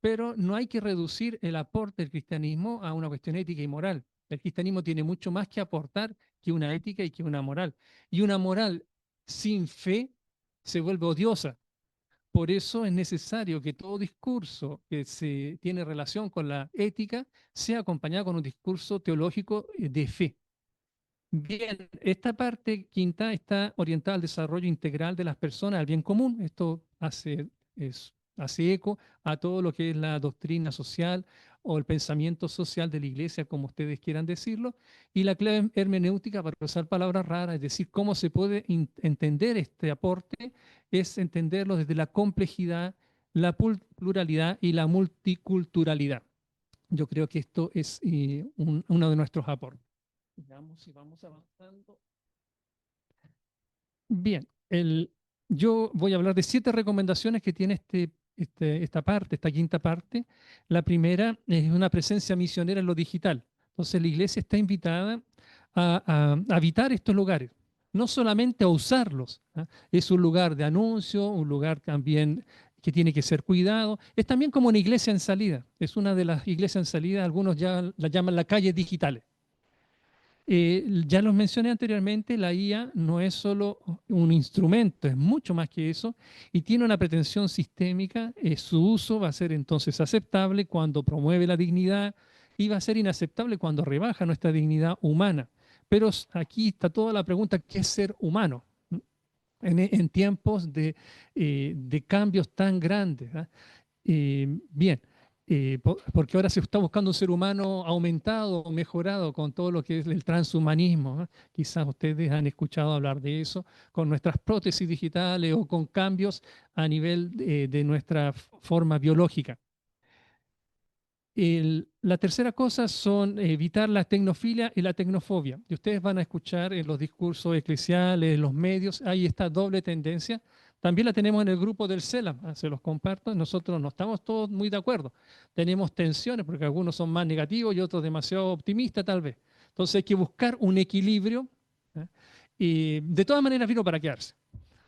Pero no hay que reducir el aporte del cristianismo a una cuestión ética y moral. El cristianismo tiene mucho más que aportar que una ética y que una moral. Y una moral sin fe se vuelve odiosa. Por eso es necesario que todo discurso que se tiene relación con la ética sea acompañado con un discurso teológico de fe. Bien, esta parte quinta está orientada al desarrollo integral de las personas, al bien común. Esto hace eco a todo lo que es la doctrina social o el pensamiento social de la iglesia, como ustedes quieran decirlo. Y la clave hermenéutica, para usar palabras raras, es decir, cómo se puede entender este aporte, es entenderlo desde la complejidad, la pluralidad y la multiculturalidad. Yo creo que esto es uno de nuestros aportes. Veamos si vamos avanzando. Bien, yo voy a hablar de 7 recomendaciones que tiene esta quinta parte. La primera es una presencia misionera en lo digital. Entonces la iglesia está invitada a habitar estos lugares, no solamente a usarlos. ¿Ah? Es un lugar de anuncio, un lugar también que tiene que ser cuidado. Es también como una iglesia en salida. Es una de las iglesias en salida, algunos ya la llaman la calle digitales. Ya los mencioné anteriormente, la IA no es solo un instrumento, es mucho más que eso y tiene una pretensión sistémica. Su uso va a ser entonces aceptable cuando promueve la dignidad y va a ser inaceptable cuando rebaja nuestra dignidad humana. Pero aquí está toda la pregunta, ¿qué es ser humano? En tiempos de cambios tan grandes. ¿Ah? Bien, porque ahora se está buscando un ser humano aumentado o mejorado con todo lo que es el transhumanismo. ¿No? Quizás ustedes han escuchado hablar de eso, con nuestras prótesis digitales o con cambios a nivel de nuestra forma biológica. La tercera cosa son evitar la tecnofilia y la tecnofobia. Y ustedes van a escuchar en los discursos eclesiales, en los medios, hay esta doble tendencia. También la tenemos en el grupo del CELAM, se los comparto. Nosotros no estamos todos muy de acuerdo. Tenemos tensiones porque algunos son más negativos y otros demasiado optimistas tal vez. Entonces hay que buscar un equilibrio. ¿Eh? Y de todas maneras vino para quedarse.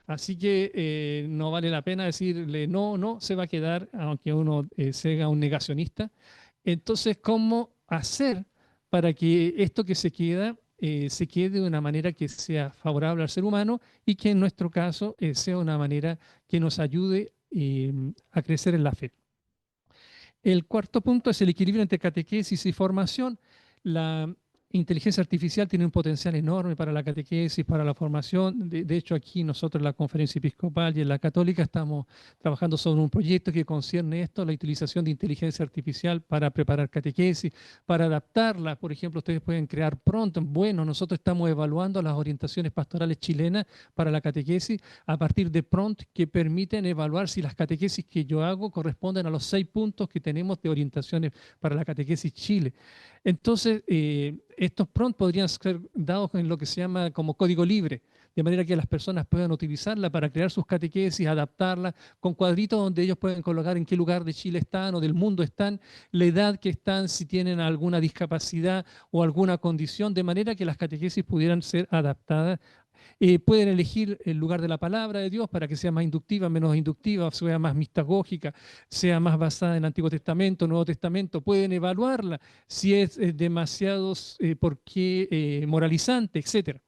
Así que no vale la pena decirle no, no, se va a quedar, aunque uno sea un negacionista. Entonces, ¿cómo hacer para que esto que se quede de una manera que sea favorable al ser humano y que en nuestro caso sea una manera que nos ayude a crecer en la fe? El cuarto punto es el equilibrio entre catequesis y formación. La inteligencia artificial tiene un potencial enorme para la catequesis, para la formación. De hecho, aquí nosotros en la Conferencia Episcopal y en la Católica estamos trabajando sobre un proyecto que concierne esto, la utilización de inteligencia artificial para preparar catequesis, para adaptarla. Por ejemplo, ustedes pueden crear pronto. Bueno, nosotros estamos evaluando las orientaciones pastorales chilenas para la catequesis a partir de prompt que permiten evaluar si las catequesis que yo hago corresponden a los 6 puntos que tenemos de orientaciones para la catequesis Chile. Entonces, estos prompts podrían ser dados en lo que se llama como código libre, de manera que las personas puedan utilizarla para crear sus catequesis, adaptarla, con cuadritos donde ellos pueden colocar en qué lugar de Chile están o del mundo están, la edad que están, si tienen alguna discapacidad o alguna condición, de manera que las catequesis pudieran ser adaptadas. Pueden elegir el lugar de la palabra de Dios para que sea más inductiva, menos inductiva, sea más mistagógica, sea más basada en el Antiguo Testamento, Nuevo Testamento. Pueden evaluarla si es demasiado moralizante, etc.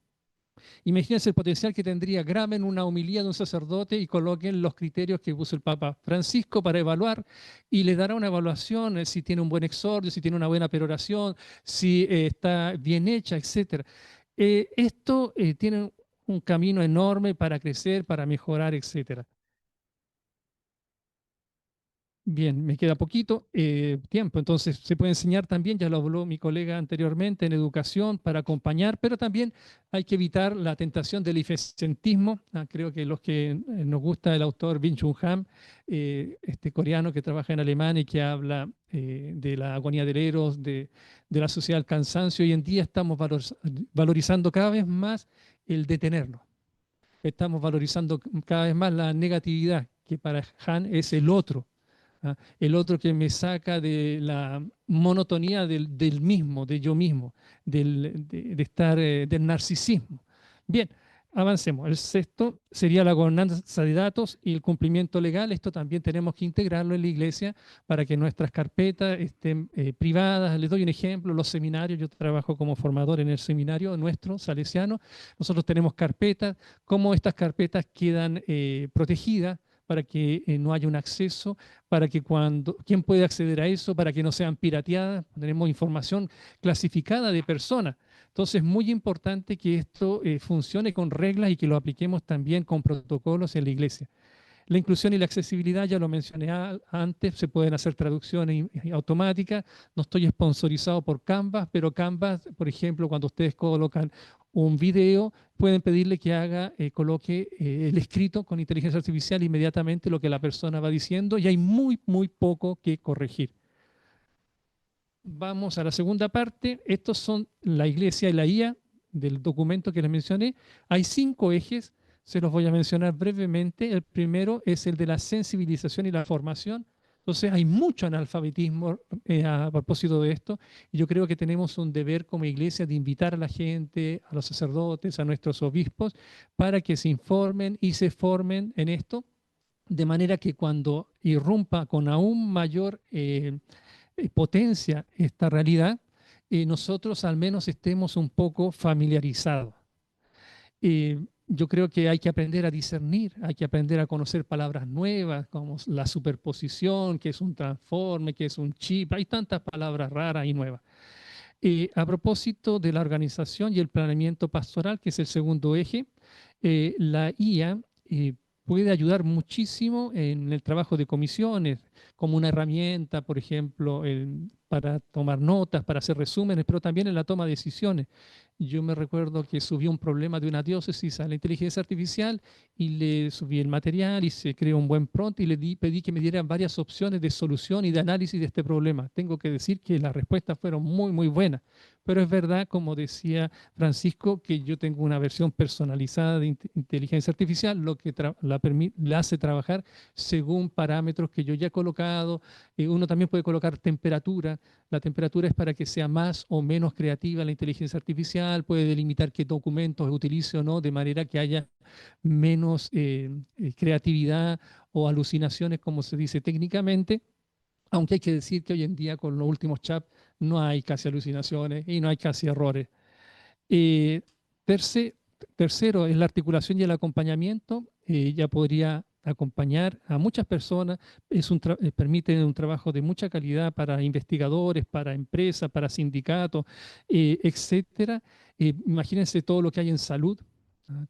Imagínense el potencial que tendría. Graben una homilía de un sacerdote y coloquen los criterios que puso el Papa Francisco para evaluar y le dará una evaluación si tiene un buen exordio, si tiene una buena peroración, si está bien hecha, etc. Esto tiene un camino enorme para crecer, para mejorar, etcétera. Bien, me queda poquito tiempo, entonces se puede enseñar también, ya lo habló mi colega anteriormente, en educación para acompañar, pero también hay que evitar la tentación del eficientismo. Creo que los que nos gusta el autor Byung-Chul Han, este coreano que trabaja en Alemania y que habla de la agonía del eros, de la sociedad del cansancio, hoy en día estamos valorizando cada vez más el detenernos. Estamos valorizando cada vez más la negatividad, que para Han es el otro. El otro que me saca de la monotonía del mismo, de yo mismo, de estar, del narcisismo. Bien, avancemos. El sexto sería la gobernanza de datos y el cumplimiento legal. Esto también tenemos que integrarlo en la iglesia para que nuestras carpetas estén privadas. Les doy un ejemplo, los seminarios. Yo trabajo como formador en el seminario nuestro, salesiano. Nosotros tenemos carpetas. ¿Cómo estas carpetas quedan protegidas? para que no haya un acceso, para que quién puede acceder a eso, para que no sean pirateadas. Tenemos información clasificada de personas. Entonces, es muy importante que esto funcione con reglas y que lo apliquemos también con protocolos en la iglesia. La inclusión y la accesibilidad, ya lo mencioné antes, se pueden hacer traducciones automáticas. No estoy sponsorizado por Canvas, pero Canvas, por ejemplo, cuando ustedes colocan un video, pueden pedirle que coloque el escrito con inteligencia artificial inmediatamente lo que la persona va diciendo y hay muy, muy poco que corregir. Vamos a la segunda parte. Estos son la iglesia y la IA del documento que les mencioné. Hay 5 ejes, se los voy a mencionar brevemente. El primero es el de la sensibilización y la formación. Entonces hay mucho analfabetismo a propósito de esto. Y yo creo que tenemos un deber como iglesia de invitar a la gente, a los sacerdotes, a nuestros obispos, para que se informen y se formen en esto, de manera que cuando irrumpa con aún mayor potencia esta realidad, nosotros al menos estemos un poco familiarizados. Yo creo que hay que aprender a discernir, hay que aprender a conocer palabras nuevas como la superposición, que es un transforme, que es un chip, hay tantas palabras raras y nuevas. A propósito de la organización y el planeamiento pastoral, que es el segundo eje, la IA puede ayudar muchísimo en el trabajo de comisiones, como una herramienta, por ejemplo, para tomar notas, para hacer resúmenes, pero también en la toma de decisiones. Yo me recuerdo que subí un problema de una diócesis a la inteligencia artificial y le subí el material y se creó un buen prompt y pedí que me dieran varias opciones de solución y de análisis de este problema. Tengo que decir que las respuestas fueron muy, muy buenas, pero es verdad, como decía Francisco, que yo tengo una versión personalizada de inteligencia artificial, lo que la hace trabajar según parámetros que yo ya he colocado. Uno también puede colocar temperatura. La temperatura es para que sea más o menos creativa la inteligencia artificial, puede delimitar qué documentos utilice o no, de manera que haya menos creatividad o alucinaciones, como se dice técnicamente. Aunque hay que decir que hoy en día con los últimos chats no hay casi alucinaciones y no hay casi errores. Eh, tercero es la articulación y el acompañamiento. Ya podría acompañar a muchas personas. Permite un trabajo de mucha calidad para investigadores, para empresas, para sindicatos, etcétera. Imagínense todo lo que hay en salud. ¿Ah?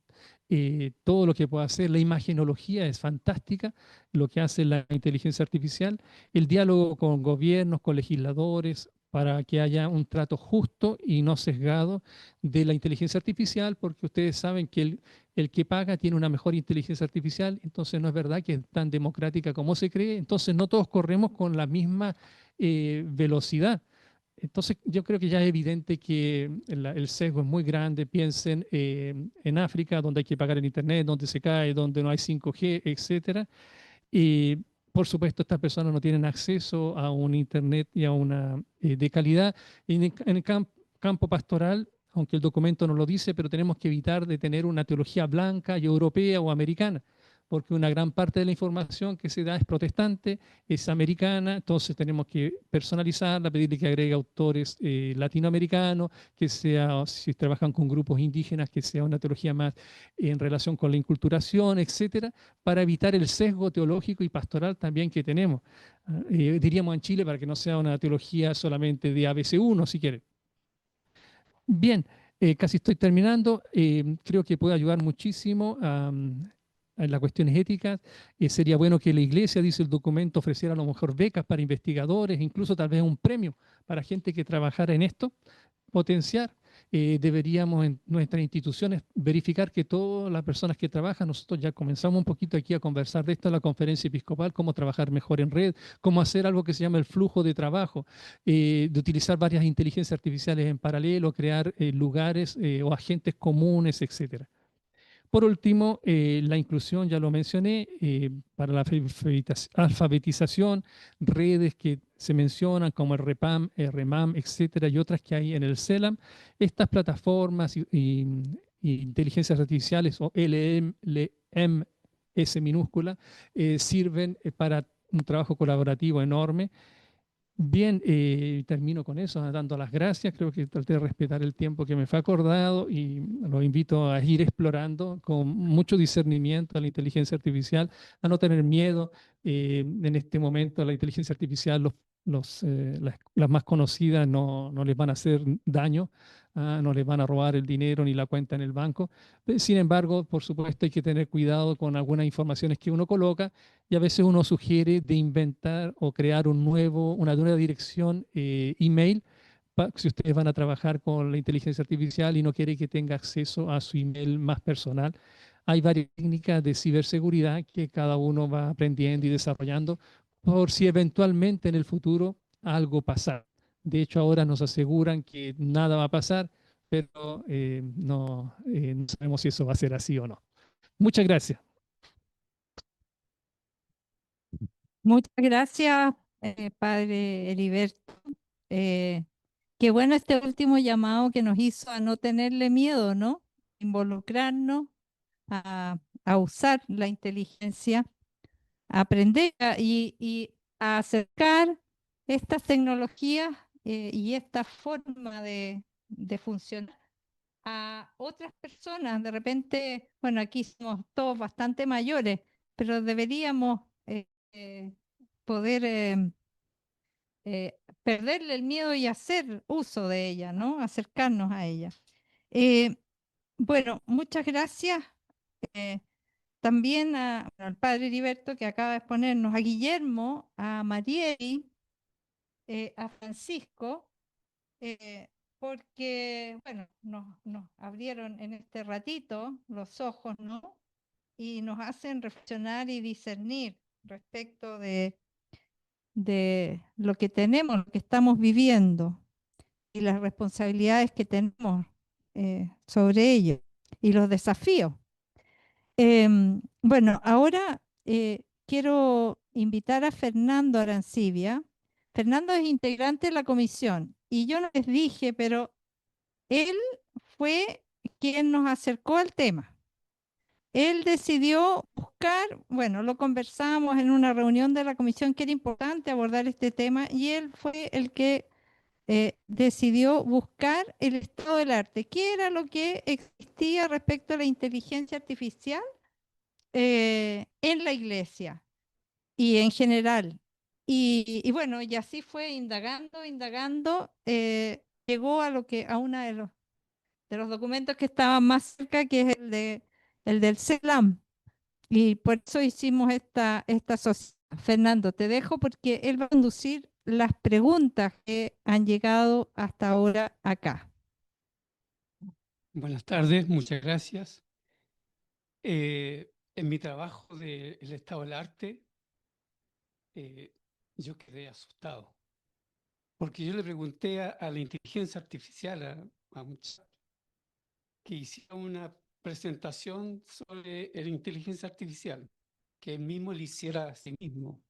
Todo lo que puede hacer, la imagenología es fantástica, lo que hace la inteligencia artificial, el diálogo con gobiernos, con legisladores, para que haya un trato justo y no sesgado de la inteligencia artificial, porque ustedes saben que el que paga tiene una mejor inteligencia artificial, entonces no es verdad que es tan democrática como se cree, entonces no todos corremos con la misma velocidad. Entonces yo creo que ya es evidente que el sesgo es muy grande. Piensen en África, donde hay que pagar el internet, donde se cae, donde no hay 5G, etcétera. Y por supuesto estas personas no tienen acceso a un internet y a una de calidad. En el campo pastoral, aunque el documento no lo dice, pero tenemos que evitar de tener una teología blanca y europea o americana, porque una gran parte de la información que se da es protestante, es americana, entonces tenemos que personalizarla, pedirle que agregue autores latinoamericanos, que sea, si trabajan con grupos indígenas, que sea una teología más en relación con la inculturación, etcétera, para evitar el sesgo teológico y pastoral también que tenemos. Diríamos en Chile, para que no sea una teología solamente de ABC1, si quiere. Bien, casi estoy terminando. Creo que puede ayudar muchísimo en las cuestiones éticas. Sería bueno que la iglesia, dice el documento, ofreciera a lo mejor becas para investigadores, incluso tal vez un premio para gente que trabajara en esto, potenciar. Deberíamos en nuestras instituciones verificar que todas las personas que trabajan, nosotros ya comenzamos un poquito aquí a conversar de esto en la conferencia episcopal, cómo trabajar mejor en red, cómo hacer algo que se llama el flujo de trabajo, de utilizar varias inteligencias artificiales en paralelo, crear lugares o agentes comunes, etcétera. Por último, la inclusión, ya lo mencioné, para la alfabetización, redes que se mencionan como el REPAM, REMAM, etcétera, y otras que hay en el CELAM. Estas plataformas y inteligencias artificiales o LMS minúscula sirven para un trabajo colaborativo enorme. Bien, termino con eso, dando las gracias. Creo que traté de respetar el tiempo que me fue acordado y los invito a ir explorando con mucho discernimiento a la inteligencia artificial, a no tener miedo. En este momento la inteligencia artificial, las más conocidas no les van a hacer daño, no les van a robar el dinero ni la cuenta en el banco. Sin embargo, por supuesto, hay que tener cuidado con algunas informaciones que uno coloca y a veces uno sugiere de inventar o crear una nueva dirección email si ustedes van a trabajar con la inteligencia artificial y no quiere que tenga acceso a su email más personal. Hay varias técnicas de ciberseguridad que cada uno va aprendiendo y desarrollando por si eventualmente en el futuro algo pasa. De hecho, ahora nos aseguran que nada va a pasar, pero no sabemos si eso va a ser así o no. Muchas gracias. Muchas gracias, padre Heriberto. Eh, Qué bueno este último llamado que nos hizo a no tenerle miedo, ¿no? Involucrarnos, a usar la inteligencia, a aprender y a acercar estas tecnologías y esta forma de funcionar a otras personas. De repente, bueno, aquí somos todos bastante mayores, pero deberíamos eh, poder perderle el miedo y hacer uso de ella, ¿no? Acercarnos a ella. Eh, bueno, muchas gracias eh, también al padre Heriberto que acaba de exponernos, a Guillermo, a Marieli, a Francisco, porque, bueno, nos abrieron en este ratito los ojos, ¿no? Y nos hacen reflexionar y discernir respecto de lo que tenemos, lo que estamos viviendo y las responsabilidades que tenemos sobre ello y los desafíos. Bueno, ahora quiero invitar a Fernando Arancibia. Fernando es integrante de la comisión y yo no les dije, pero él fue quien nos acercó al tema. Él decidió buscar, bueno, lo conversamos en una reunión de la comisión que era importante abordar este tema y él fue el que decidió buscar el estado del arte. ¿Qué era lo que existía respecto a la inteligencia artificial en la iglesia y en general? Y bueno, y así fue indagando, llegó a a uno de los documentos que estaban más cerca, que es el del CELAM. Y por eso hicimos esta sociedad. Fernando, te dejo porque él va a conducir las preguntas que han llegado hasta ahora acá. Buenas tardes, muchas gracias. En mi trabajo del estado del arte, yo quedé asustado, porque yo le pregunté a la inteligencia artificial, a un chat, que hiciera una presentación sobre la inteligencia artificial, que él mismo le hiciera a sí mismo.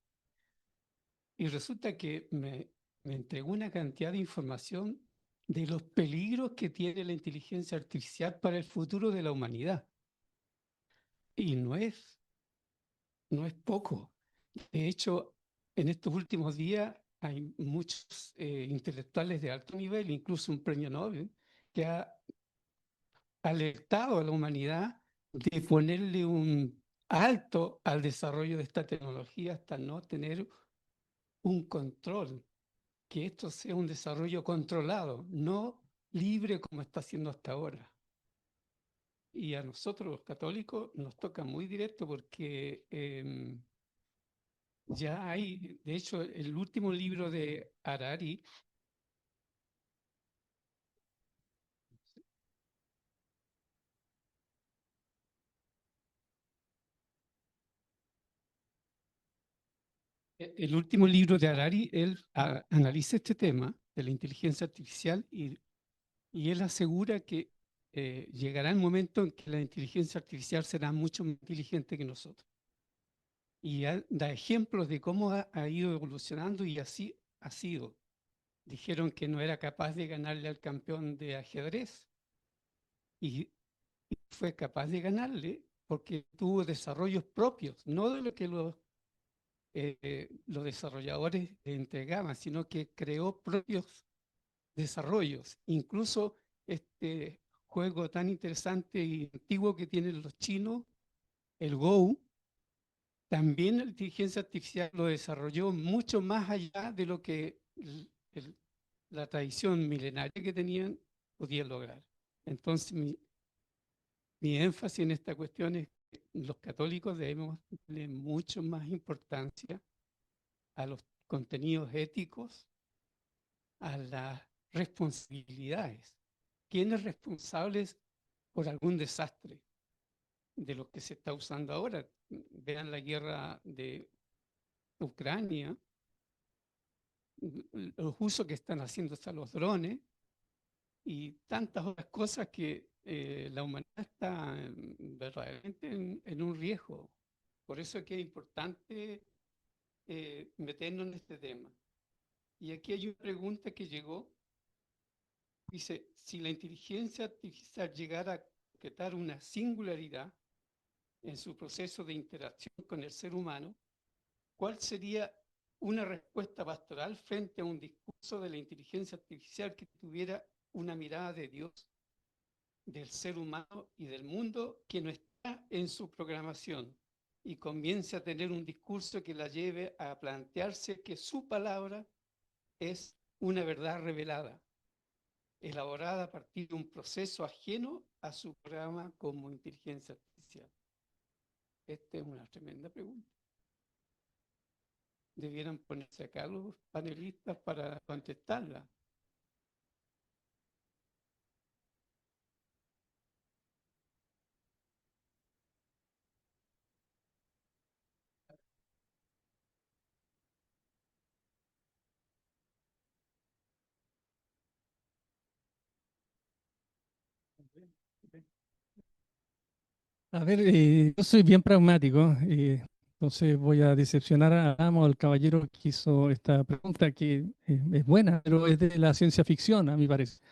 Y resulta que me entregó una cantidad de información de los peligros que tiene la inteligencia artificial para el futuro de la humanidad. Y no es poco. De hecho, en estos últimos días hay muchos intelectuales de alto nivel, incluso un premio Nobel, que ha alertado a la humanidad de ponerle un alto al desarrollo de esta tecnología hasta no tener un control, que esto sea un desarrollo controlado, no libre como está siendo hasta ahora. Y a nosotros los católicos nos toca muy directo porque ya hay, de hecho, el último libro de Harari, él analiza este tema de la inteligencia artificial y él asegura que llegará el momento en que la inteligencia artificial será mucho más inteligente que nosotros. Y da ejemplos de cómo ha ido evolucionando y así ha sido. Dijeron que no era capaz de ganarle al campeón de ajedrez y fue capaz de ganarle porque tuvo desarrollos propios, no de lo que los los desarrolladores le entregaban, sino que creó propios desarrollos. Incluso este juego tan interesante y antiguo que tienen los chinos, el Go, también la inteligencia artificial lo desarrolló mucho más allá de lo que la tradición milenaria que tenían podía lograr. Entonces, mi énfasis en esta cuestión es que los católicos debemos darle mucho más importancia a los contenidos éticos, a las responsabilidades. ¿Quién es responsable por algún desastre de lo que se está usando ahora? Vean la guerra de Ucrania, los usos que están haciéndose a los drones y tantas otras cosas que la humanidad está verdaderamente en un riesgo. Por eso es que es importante meternos en este tema. Y aquí hay una pregunta que llegó. Dice, si la inteligencia artificial llegara a concretar una singularidad en su proceso de interacción con el ser humano, ¿cuál sería una respuesta pastoral frente a un discurso de la inteligencia artificial que tuviera una mirada de Dios, del ser humano y del mundo que no está en su programación y comience a tener un discurso que la lleve a plantearse que su palabra es una verdad revelada, elaborada a partir de un proceso ajeno a su programa como inteligencia artificial? Esta es una tremenda pregunta. Debieran ponerse acá los panelistas para contestarla. A ver, yo soy bien pragmático, entonces voy a decepcionar a Adamo, al caballero que hizo esta pregunta, que es buena, pero es de la ciencia ficción, a mi parecer.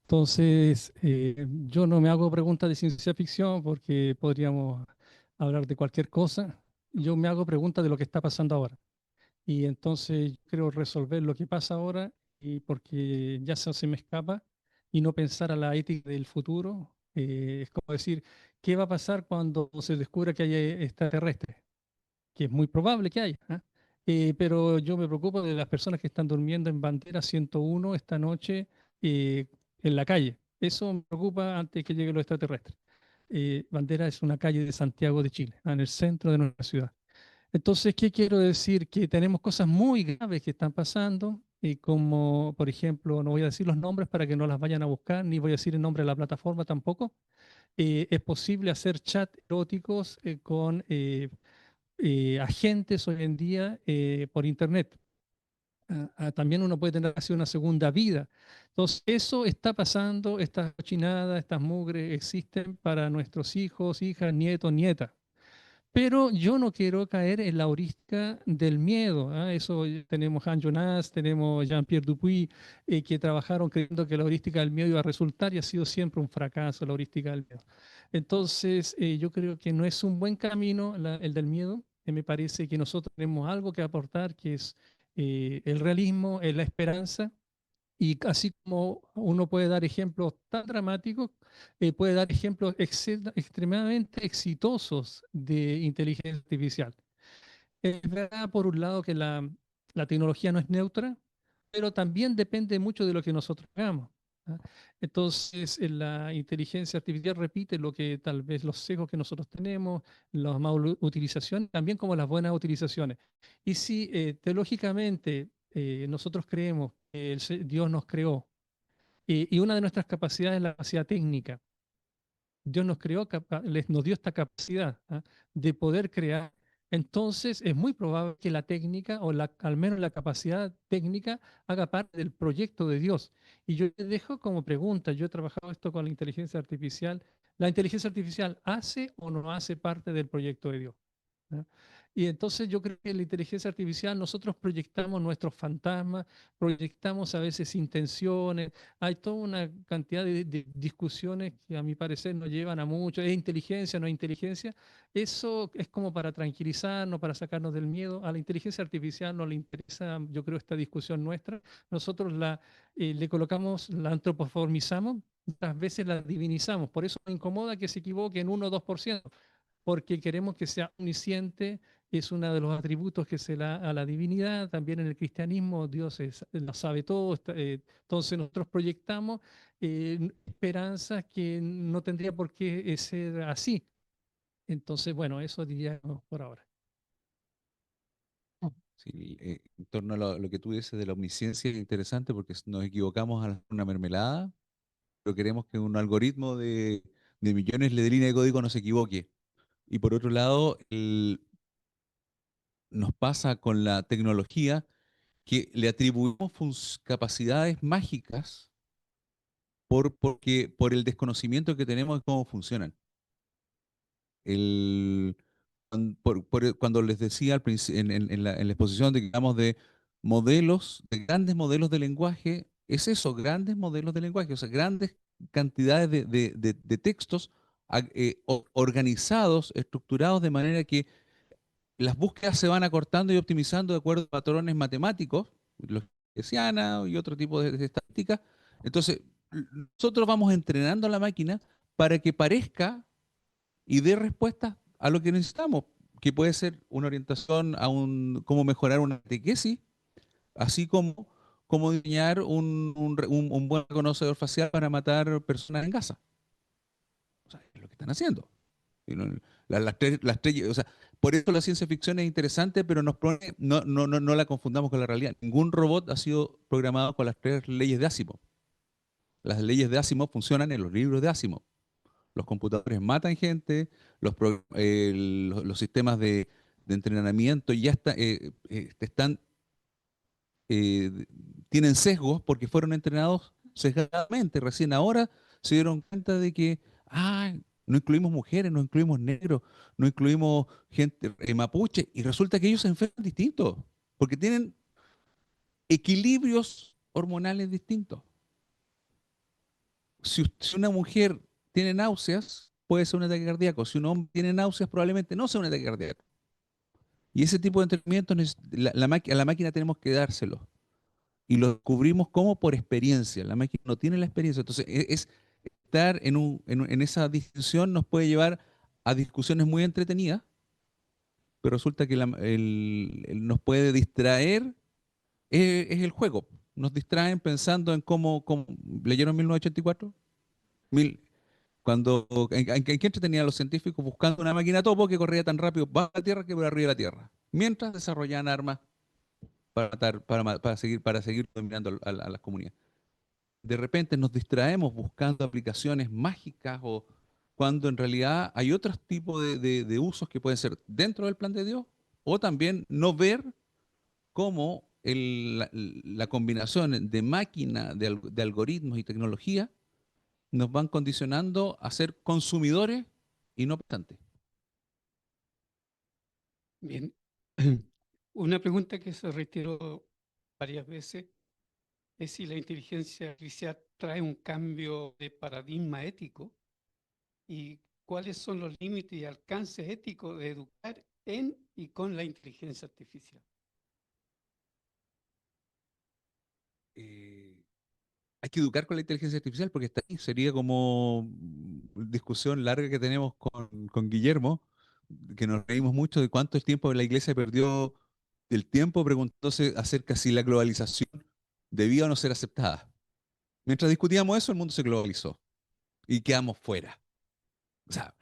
Entonces, yo no me hago preguntas de ciencia ficción porque podríamos hablar de cualquier cosa. Yo me hago preguntas de lo que está pasando ahora. Y entonces yo quiero resolver lo que pasa ahora y porque ya se me escapa y no pensar a la ética del futuro. Es como decir, ¿qué va a pasar cuando se descubra que hay extraterrestres? Que es muy probable que haya. ¿Ah? Pero yo me preocupo de las personas que están durmiendo en Bandera 101 esta noche eh, en la calle. Eso me preocupa antes que lleguen los extraterrestres. Bandera es una calle de Santiago de Chile, en el centro de nuestra ciudad. Entonces, ¿qué quiero decir? Que tenemos cosas muy graves que están pasando, como por ejemplo, no voy a decir los nombres para que no las vayan a buscar, ni voy a decir el nombre de la plataforma tampoco. Es posible hacer chat eróticos con agentes hoy en día por internet. También uno puede tener así una segunda vida. Entonces, eso está pasando, estas cochinadas, estas mugres existen para nuestros hijos, hijas, nietos, nietas. Pero yo no quiero caer en la heurística del miedo. Eso tenemos Han Jonas, tenemos Jean-Pierre Dupuy, que trabajaron creyendo que la heurística del miedo iba a resultar y ha sido siempre un fracaso la heurística del miedo. Entonces, yo creo que no es un buen camino el del miedo. Me parece que nosotros tenemos algo que aportar, que es el realismo, la esperanza. Y así como uno puede dar ejemplos tan dramáticos, puede dar ejemplos extremadamente exitosos de inteligencia artificial. Es verdad, por un lado, que la tecnología no es neutra, pero también depende mucho de lo que nosotros hagamos. ¿Ah? Entonces, la inteligencia artificial repite lo que tal vez los sesgos que nosotros tenemos, las malas utilizaciones, también como las buenas utilizaciones. Y si teológicamente nosotros creemos que Dios nos creó y una de nuestras capacidades es la capacidad técnica, Dios nos creó, nos dio esta capacidad de poder crear. Entonces es muy probable que la técnica o al menos la capacidad técnica haga parte del proyecto de Dios. Y yo les dejo como pregunta, yo he trabajado esto con la inteligencia artificial. ¿La inteligencia artificial hace o no hace parte del proyecto de Dios? ¿Ah? Y entonces yo creo que en la inteligencia artificial nosotros proyectamos nuestros fantasmas, proyectamos a veces intenciones, hay toda una cantidad de discusiones que a mi parecer nos llevan a mucho, ¿es inteligencia, no es inteligencia? Eso es como para tranquilizarnos, para sacarnos del miedo. A la inteligencia artificial no le interesa, yo creo, esta discusión nuestra. Nosotros le colocamos, la antropomorfizamos, otras veces la divinizamos. Por eso me incomoda que se equivoque en 1 o 2%, porque queremos que sea omnisciente, es uno de los atributos que se da a la divinidad. También en el cristianismo Dios lo sabe todo. Entonces nosotros proyectamos esperanzas que no tendría por qué ser así. Entonces, bueno, eso diría por ahora. Sí, en torno a lo que tú dices de la omnisciencia es interesante porque nos equivocamos a una mermelada, pero queremos que un algoritmo de millones de líneas de código no se equivoque. Y por otro lado, nos pasa con la tecnología que le atribuimos capacidades mágicas por el desconocimiento que tenemos de cómo funcionan. El, cuando les decía en la exposición de que hablamos de modelos, de grandes modelos de lenguaje, es eso, grandes modelos de lenguaje, o sea, grandes cantidades de textos organizados, estructurados de manera que las búsquedas se van acortando y optimizando de acuerdo a patrones matemáticos, los bayesianos y otro tipo de estadísticas. Entonces, nosotros vamos entrenando a la máquina para que parezca y dé respuestas a lo que necesitamos, que puede ser una orientación a cómo mejorar una catequesis, así como diseñar un buen reconocedor facial para matar personas en Gaza. O sea, es lo que están haciendo. Y o sea, por eso la ciencia ficción es interesante, pero no la confundamos con la realidad. Ningún robot ha sido programado con las 3 leyes de Asimov. Las leyes de Asimov funcionan en los libros de Asimov. Los computadores matan gente, los sistemas de entrenamiento ya eh, tienen sesgos porque fueron entrenados sesgadamente. Recién ahora se dieron cuenta de que no incluimos mujeres, no incluimos negros, no incluimos gente mapuche, y resulta que ellos se enferman distintos, porque tienen equilibrios hormonales distintos. Si una mujer tiene náuseas, puede ser un ataque cardíaco. Si un hombre tiene náuseas, probablemente no sea un ataque cardíaco. Y ese tipo de entrenamiento, a la máquina tenemos que dárselo. Y lo descubrimos como por experiencia. La máquina no tiene la experiencia. Entonces, estar en esa discusión nos puede llevar a discusiones muy entretenidas, pero resulta que nos puede distraer, es el juego. Nos distraen pensando en cómo ¿leyeron 1984? ¿En qué entretenían los científicos buscando una máquina topo que corría tan rápido bajo la Tierra que por arriba de la Tierra? Mientras desarrollaban armas para matar, para seguir dominando a las comunidades. De repente nos distraemos buscando aplicaciones mágicas o cuando en realidad hay otros tipos de usos que pueden ser dentro del plan de Dios, o también no ver cómo la combinación de máquina, de algoritmos y tecnología nos van condicionando a ser consumidores y no pensantes. Bien. Una pregunta que se reiteró varias veces es si la inteligencia artificial trae un cambio de paradigma ético y cuáles son los límites y alcances éticos de educar en y con la inteligencia artificial. Hay que educar con la inteligencia artificial porque está ahí. Sería como discusión larga que tenemos con Guillermo, que nos reímos mucho de cuánto el tiempo la iglesia perdió el tiempo preguntándose acerca si la globalización debía o no ser aceptada. Mientras discutíamos eso, el mundo se globalizó y quedamos fuera. O sea,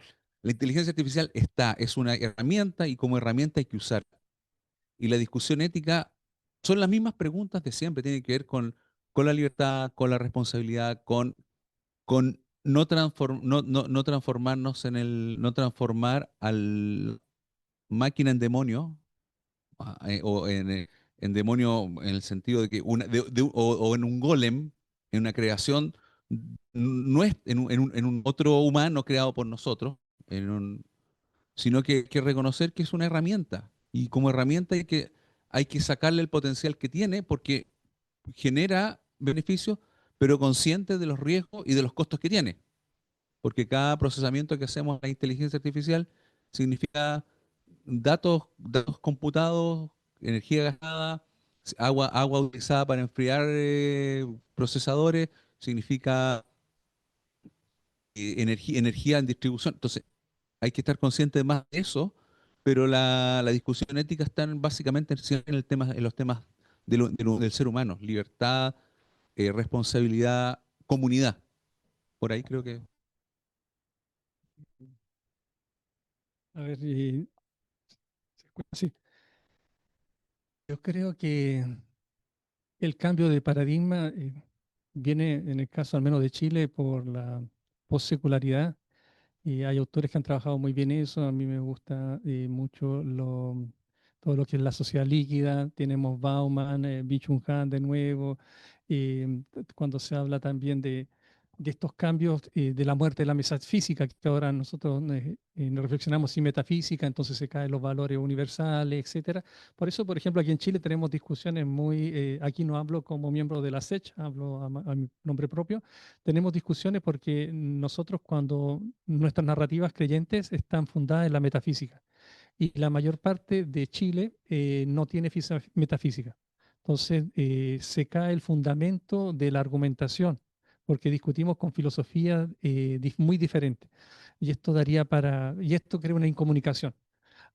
la inteligencia artificial es una herramienta y como herramienta hay que usarla. Y la discusión ética son las mismas preguntas de siempre, tienen que ver con la libertad, con la responsabilidad, con no transformarnos no transformar al máquina en demonio, o en demonio en el sentido de que o en un golem, en una creación, no es en un otro humano creado por nosotros, sino que reconocer que es una herramienta Y como herramienta hay que sacarle el potencial que tiene porque genera beneficios, pero consciente de los riesgos y de los costos que tiene. Porque cada procesamiento que hacemos en la inteligencia artificial significa datos computados, energía gastada, agua utilizada para enfriar procesadores, significa energía en distribución. Entonces, hay que estar consciente de más de eso, pero la discusión ética está básicamente en los temas del ser humano, libertad, responsabilidad, comunidad. Por ahí creo que... A ver, ¿se escucha? Sí. Yo creo que el cambio de paradigma viene, en el caso al menos de Chile, por la postsecularidad. Y hay autores que han trabajado muy bien eso. A mí me gusta mucho todo lo que es la sociedad líquida. Tenemos Bauman, Byung-Chul Han de nuevo. Cuando se habla también de estos cambios de la muerte de la metafísica, que ahora nosotros nos reflexionamos sin metafísica, entonces se caen los valores universales, etcétera. Por eso, por ejemplo, aquí en Chile tenemos discusiones muy, aquí no hablo como miembro de la SECH, hablo a mi nombre propio. Tenemos discusiones porque nosotros cuando nuestras narrativas creyentes están fundadas en la metafísica y la mayor parte de Chile no tiene metafísica. Entonces se cae el fundamento de la argumentación porque discutimos con filosofía muy diferentes y esto crea una incomunicación.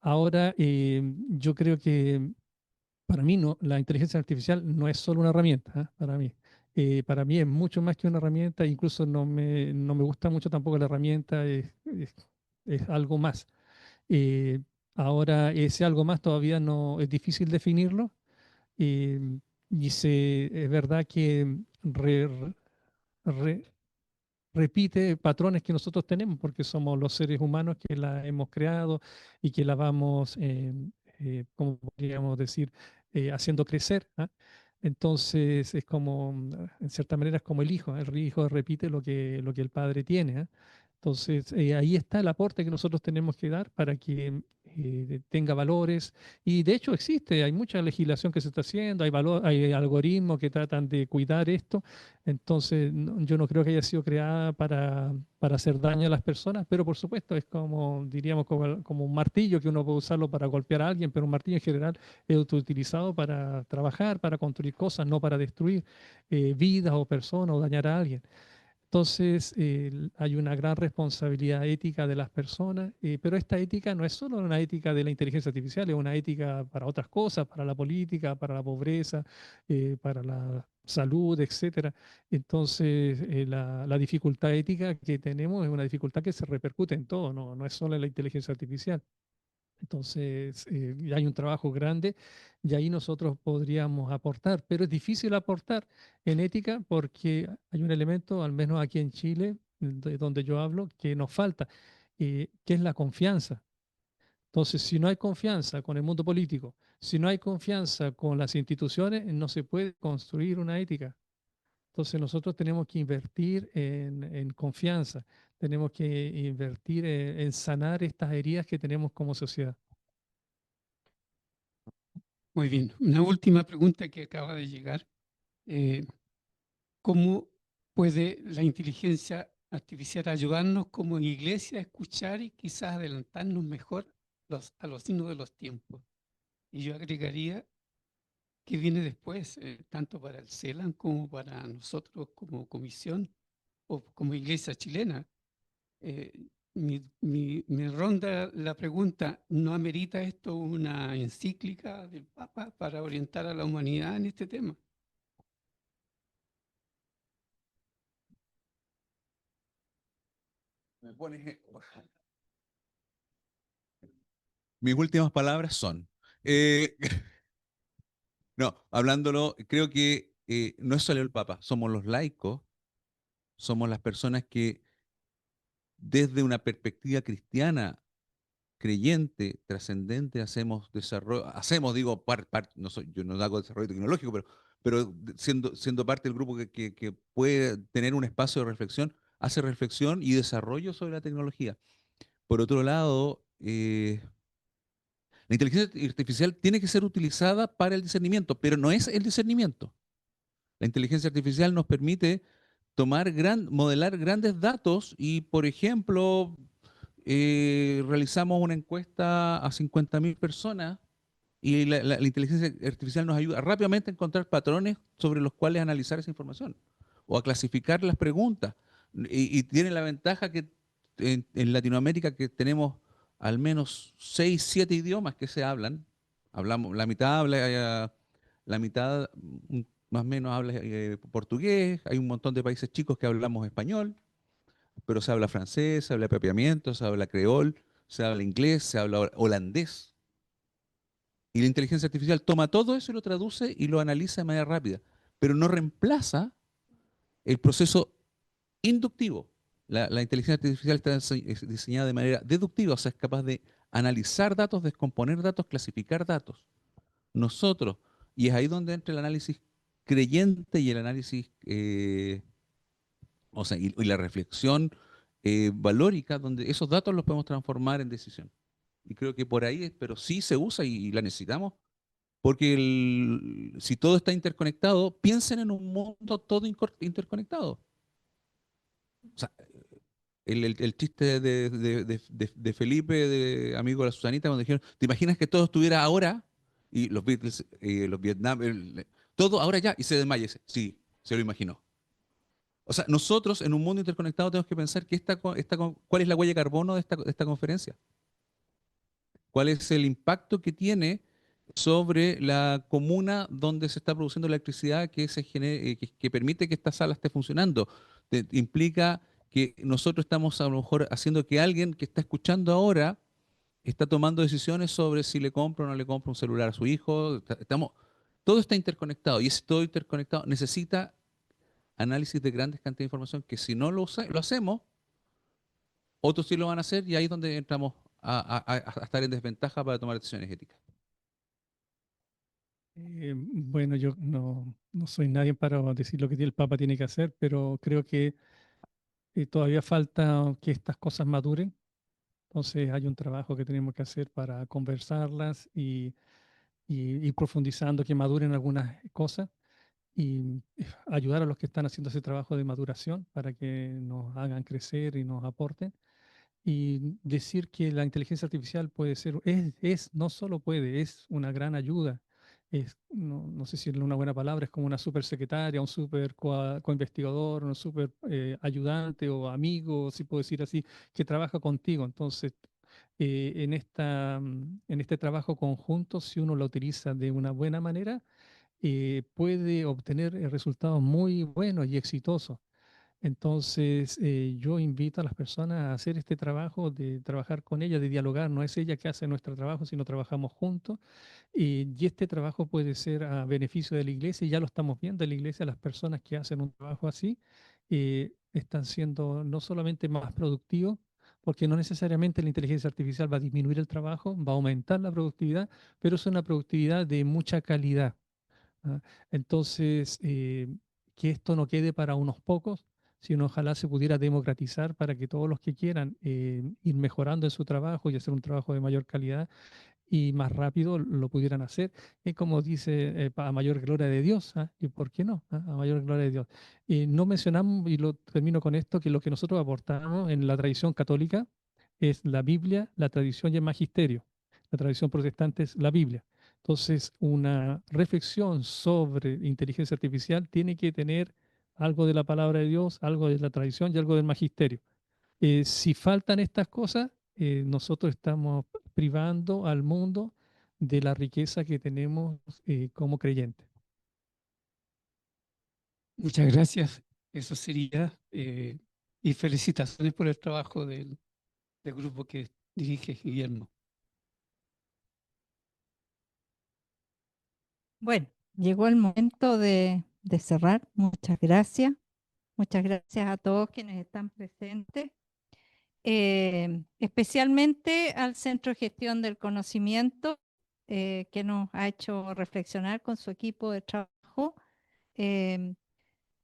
Ahora yo creo que para mí no, la inteligencia artificial no es solo una herramienta, ¿ah? Para mí. Para mí es mucho más que una herramienta, incluso no me gusta mucho tampoco la herramienta, es algo más. Eh, Ahora, ese algo más todavía no es difícil definirlo, eh, es verdad que re- repite patrones que nosotros tenemos, porque somos los seres humanos que la hemos creado y que la vamos, ¿cómo podríamos decir?, haciendo crecer. ¿Ah? Entonces es como, en cierta manera es como el hijo repite lo que el padre tiene. ¿Ah? Entonces ahí está el aporte que nosotros tenemos que dar para que tenga valores. Y de hecho existe, hay mucha legislación que se está haciendo, hay algoritmos que tratan de cuidar esto. Entonces, yo no creo que haya sido creada para hacer daño a las personas, pero por supuesto es como, diríamos, como un martillo que uno puede usarlo para golpear a alguien, pero un martillo en general es utilizado para trabajar, para construir cosas, no para destruir vidas o personas o dañar a alguien. Entonces, hay una gran responsabilidad ética de las personas, pero esta ética no es solo una ética de la inteligencia artificial, es una ética para otras cosas, para la política, para la pobreza, para la salud, etcétera. Entonces, la dificultad ética que tenemos es una dificultad que se repercute en todo, no es solo en la inteligencia artificial. Entonces, hay un trabajo grande y ahí nosotros podríamos aportar, pero es difícil aportar en ética porque hay un elemento, al menos aquí en Chile, de donde yo hablo, que nos falta, que es la confianza. Entonces, si no hay confianza con el mundo político, si no hay confianza con las instituciones, no se puede construir una ética. Entonces nosotros tenemos que invertir en confianza, tenemos que invertir en sanar estas heridas que tenemos como sociedad. Muy bien. Una última pregunta que acaba de llegar. ¿Cómo puede la inteligencia artificial ayudarnos como iglesia a escuchar y quizás adelantarnos mejor a los signos de los tiempos? Y yo agregaría que viene después, tanto para el CELAM como para nosotros como comisión o como iglesia chilena. Me ronda la pregunta, ¿no amerita esto una encíclica del Papa para orientar a la humanidad en este tema? Me pones... Mis últimas palabras son... no, hablándolo, creo que no es solo el Papa, somos los laicos, somos las personas que desde una perspectiva cristiana, creyente, trascendente, hacemos desarrollo, digo, no soy, yo no hago desarrollo tecnológico, pero siendo parte del grupo que puede tener un espacio de reflexión, hace reflexión y desarrollo sobre la tecnología. Por otro lado, La inteligencia artificial tiene que ser utilizada para el discernimiento, pero no es el discernimiento. La inteligencia artificial nos permite modelar grandes datos y, por ejemplo, realizamos una encuesta a 50.000 personas y la inteligencia artificial nos ayuda rápidamente a encontrar patrones sobre los cuales analizar esa información o a clasificar las preguntas. Y tiene la ventaja que en Latinoamérica que tenemos al menos 6, 7 idiomas que se hablan. La mitad habla, la mitad más o menos habla portugués, hay un montón de países chicos que hablamos español, pero se habla francés, se habla apropiamiento, se habla creol, se habla inglés, se habla holandés. Y la inteligencia artificial toma todo eso y lo traduce y lo analiza de manera rápida, pero no reemplaza el proceso inductivo. La inteligencia artificial está diseñada de manera deductiva, o sea, es capaz de analizar datos, descomponer datos, clasificar datos. Nosotros, y es ahí donde entra el análisis creyente y el análisis, o sea, y la reflexión valórica, donde esos datos los podemos transformar en decisión. Y creo que por ahí, pero sí se usa y la necesitamos, porque si todo está interconectado, piensen en un mundo todo interconectado. O sea, el chiste de Felipe, de amigo de la Susanita, cuando dijeron, ¿te imaginas que todo estuviera ahora? Y los Beatles, los Vietnam, todo ahora ya, y se desmaya. Y dice, sí, se lo imaginó. O sea, nosotros en un mundo interconectado tenemos que pensar que cuál es la huella de carbono de esta conferencia. ¿Cuál es el impacto que tiene sobre la comuna donde se está produciendo la electricidad que permite que esta sala esté funcionando? Implica que nosotros estamos a lo mejor haciendo que alguien que está escuchando ahora está tomando decisiones sobre si le compra o no le compra un celular a su hijo. Todo está interconectado y ese todo interconectado necesita análisis de grandes cantidades de información que si no lo hacemos, otros sí lo van a hacer y ahí es donde entramos a estar en desventaja para tomar decisiones éticas. Bueno, yo no soy nadie para decir lo que el Papa tiene que hacer, pero creo que todavía falta que estas cosas maduren. Entonces hay un trabajo que tenemos que hacer para conversarlas y ir profundizando, que maduren algunas cosas y ayudar a los que están haciendo ese trabajo de maduración para que nos hagan crecer y nos aporten. Y decir que la inteligencia artificial puede ser, no solo puede, es una gran ayuda. No sé si es una buena palabra, es como una super secretaria, un super coinvestigador, un super ayudante o amigo, si puedo decir así, que trabaja contigo. Entonces, en este trabajo conjunto, si uno lo utiliza de una buena manera, puede obtener resultados muy buenos y exitosos. Entonces, yo invito a las personas a hacer este trabajo, de trabajar con ella, de dialogar. No es ella que hace nuestro trabajo, sino trabajamos juntos. Y este trabajo puede ser a beneficio de la iglesia, y ya lo estamos viendo en la iglesia, las personas que hacen un trabajo así están siendo no solamente más productivos, porque no necesariamente la inteligencia artificial va a disminuir el trabajo, va a aumentar la productividad, pero es una productividad de mucha calidad. ¿Ah? Entonces, que esto no quede para unos pocos, sino ojalá se pudiera democratizar para que todos los que quieran ir mejorando en su trabajo y hacer un trabajo de mayor calidad y más rápido lo pudieran hacer. Es como dice, a mayor gloria de Dios. ¿Ah? ¿Y por qué no? ¿Ah? A mayor gloria de Dios. No mencionamos, y lo termino con esto, que lo que nosotros aportamos en la tradición católica es la Biblia, la tradición y el magisterio. La tradición protestante es la Biblia. Entonces, una reflexión sobre inteligencia artificial tiene que tener algo de la palabra de Dios, algo de la tradición y algo del magisterio. Si faltan estas cosas, nosotros estamos privando al mundo de la riqueza que tenemos como creyentes. Muchas gracias. Eso sería. Y felicitaciones por el trabajo del grupo que dirige Guillermo. Bueno, llegó el momento de cerrar. Muchas gracias. Muchas gracias a todos quienes están presentes, especialmente al Centro de Gestión del Conocimiento, que nos ha hecho reflexionar con su equipo de trabajo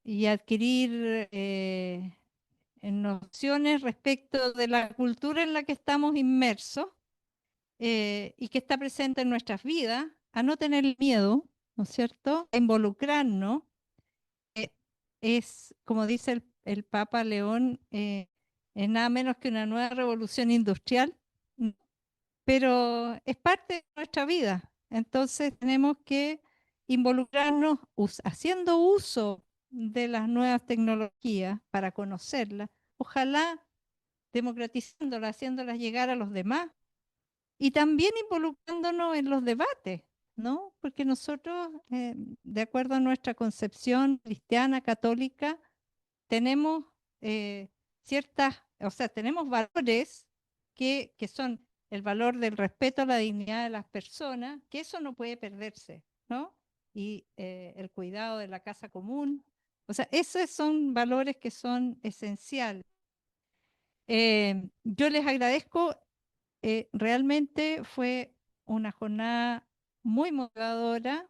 y adquirir nociones respecto de la cultura en la que estamos inmersos. y que está presente en nuestras vidas, a no tener miedo, ¿no es cierto?, a involucrarnos. Es, como dice el Papa León, es nada menos que una nueva revolución industrial, pero es parte de nuestra vida. Entonces tenemos que involucrarnos haciendo uso de las nuevas tecnologías para conocerlas, ojalá democratizándolas, haciéndolas llegar a los demás y también involucrándonos en los debates, ¿no? Porque nosotros, de acuerdo a nuestra concepción cristiana, católica, tenemos tenemos valores que son el valor del respeto a la dignidad de las personas, que eso no puede perderse, ¿no? Y el cuidado de la casa común. O sea, esos son valores que son esenciales. Yo les agradezco, realmente fue una jornada muy motivadora.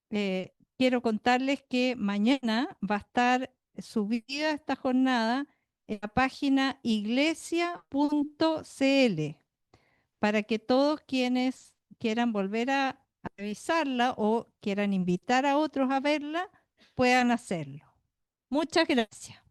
Quiero contarles que mañana va a estar subida esta jornada en la página iglesia.cl para que todos quienes quieran volver a revisarla o quieran invitar a otros a verla puedan hacerlo. Muchas gracias.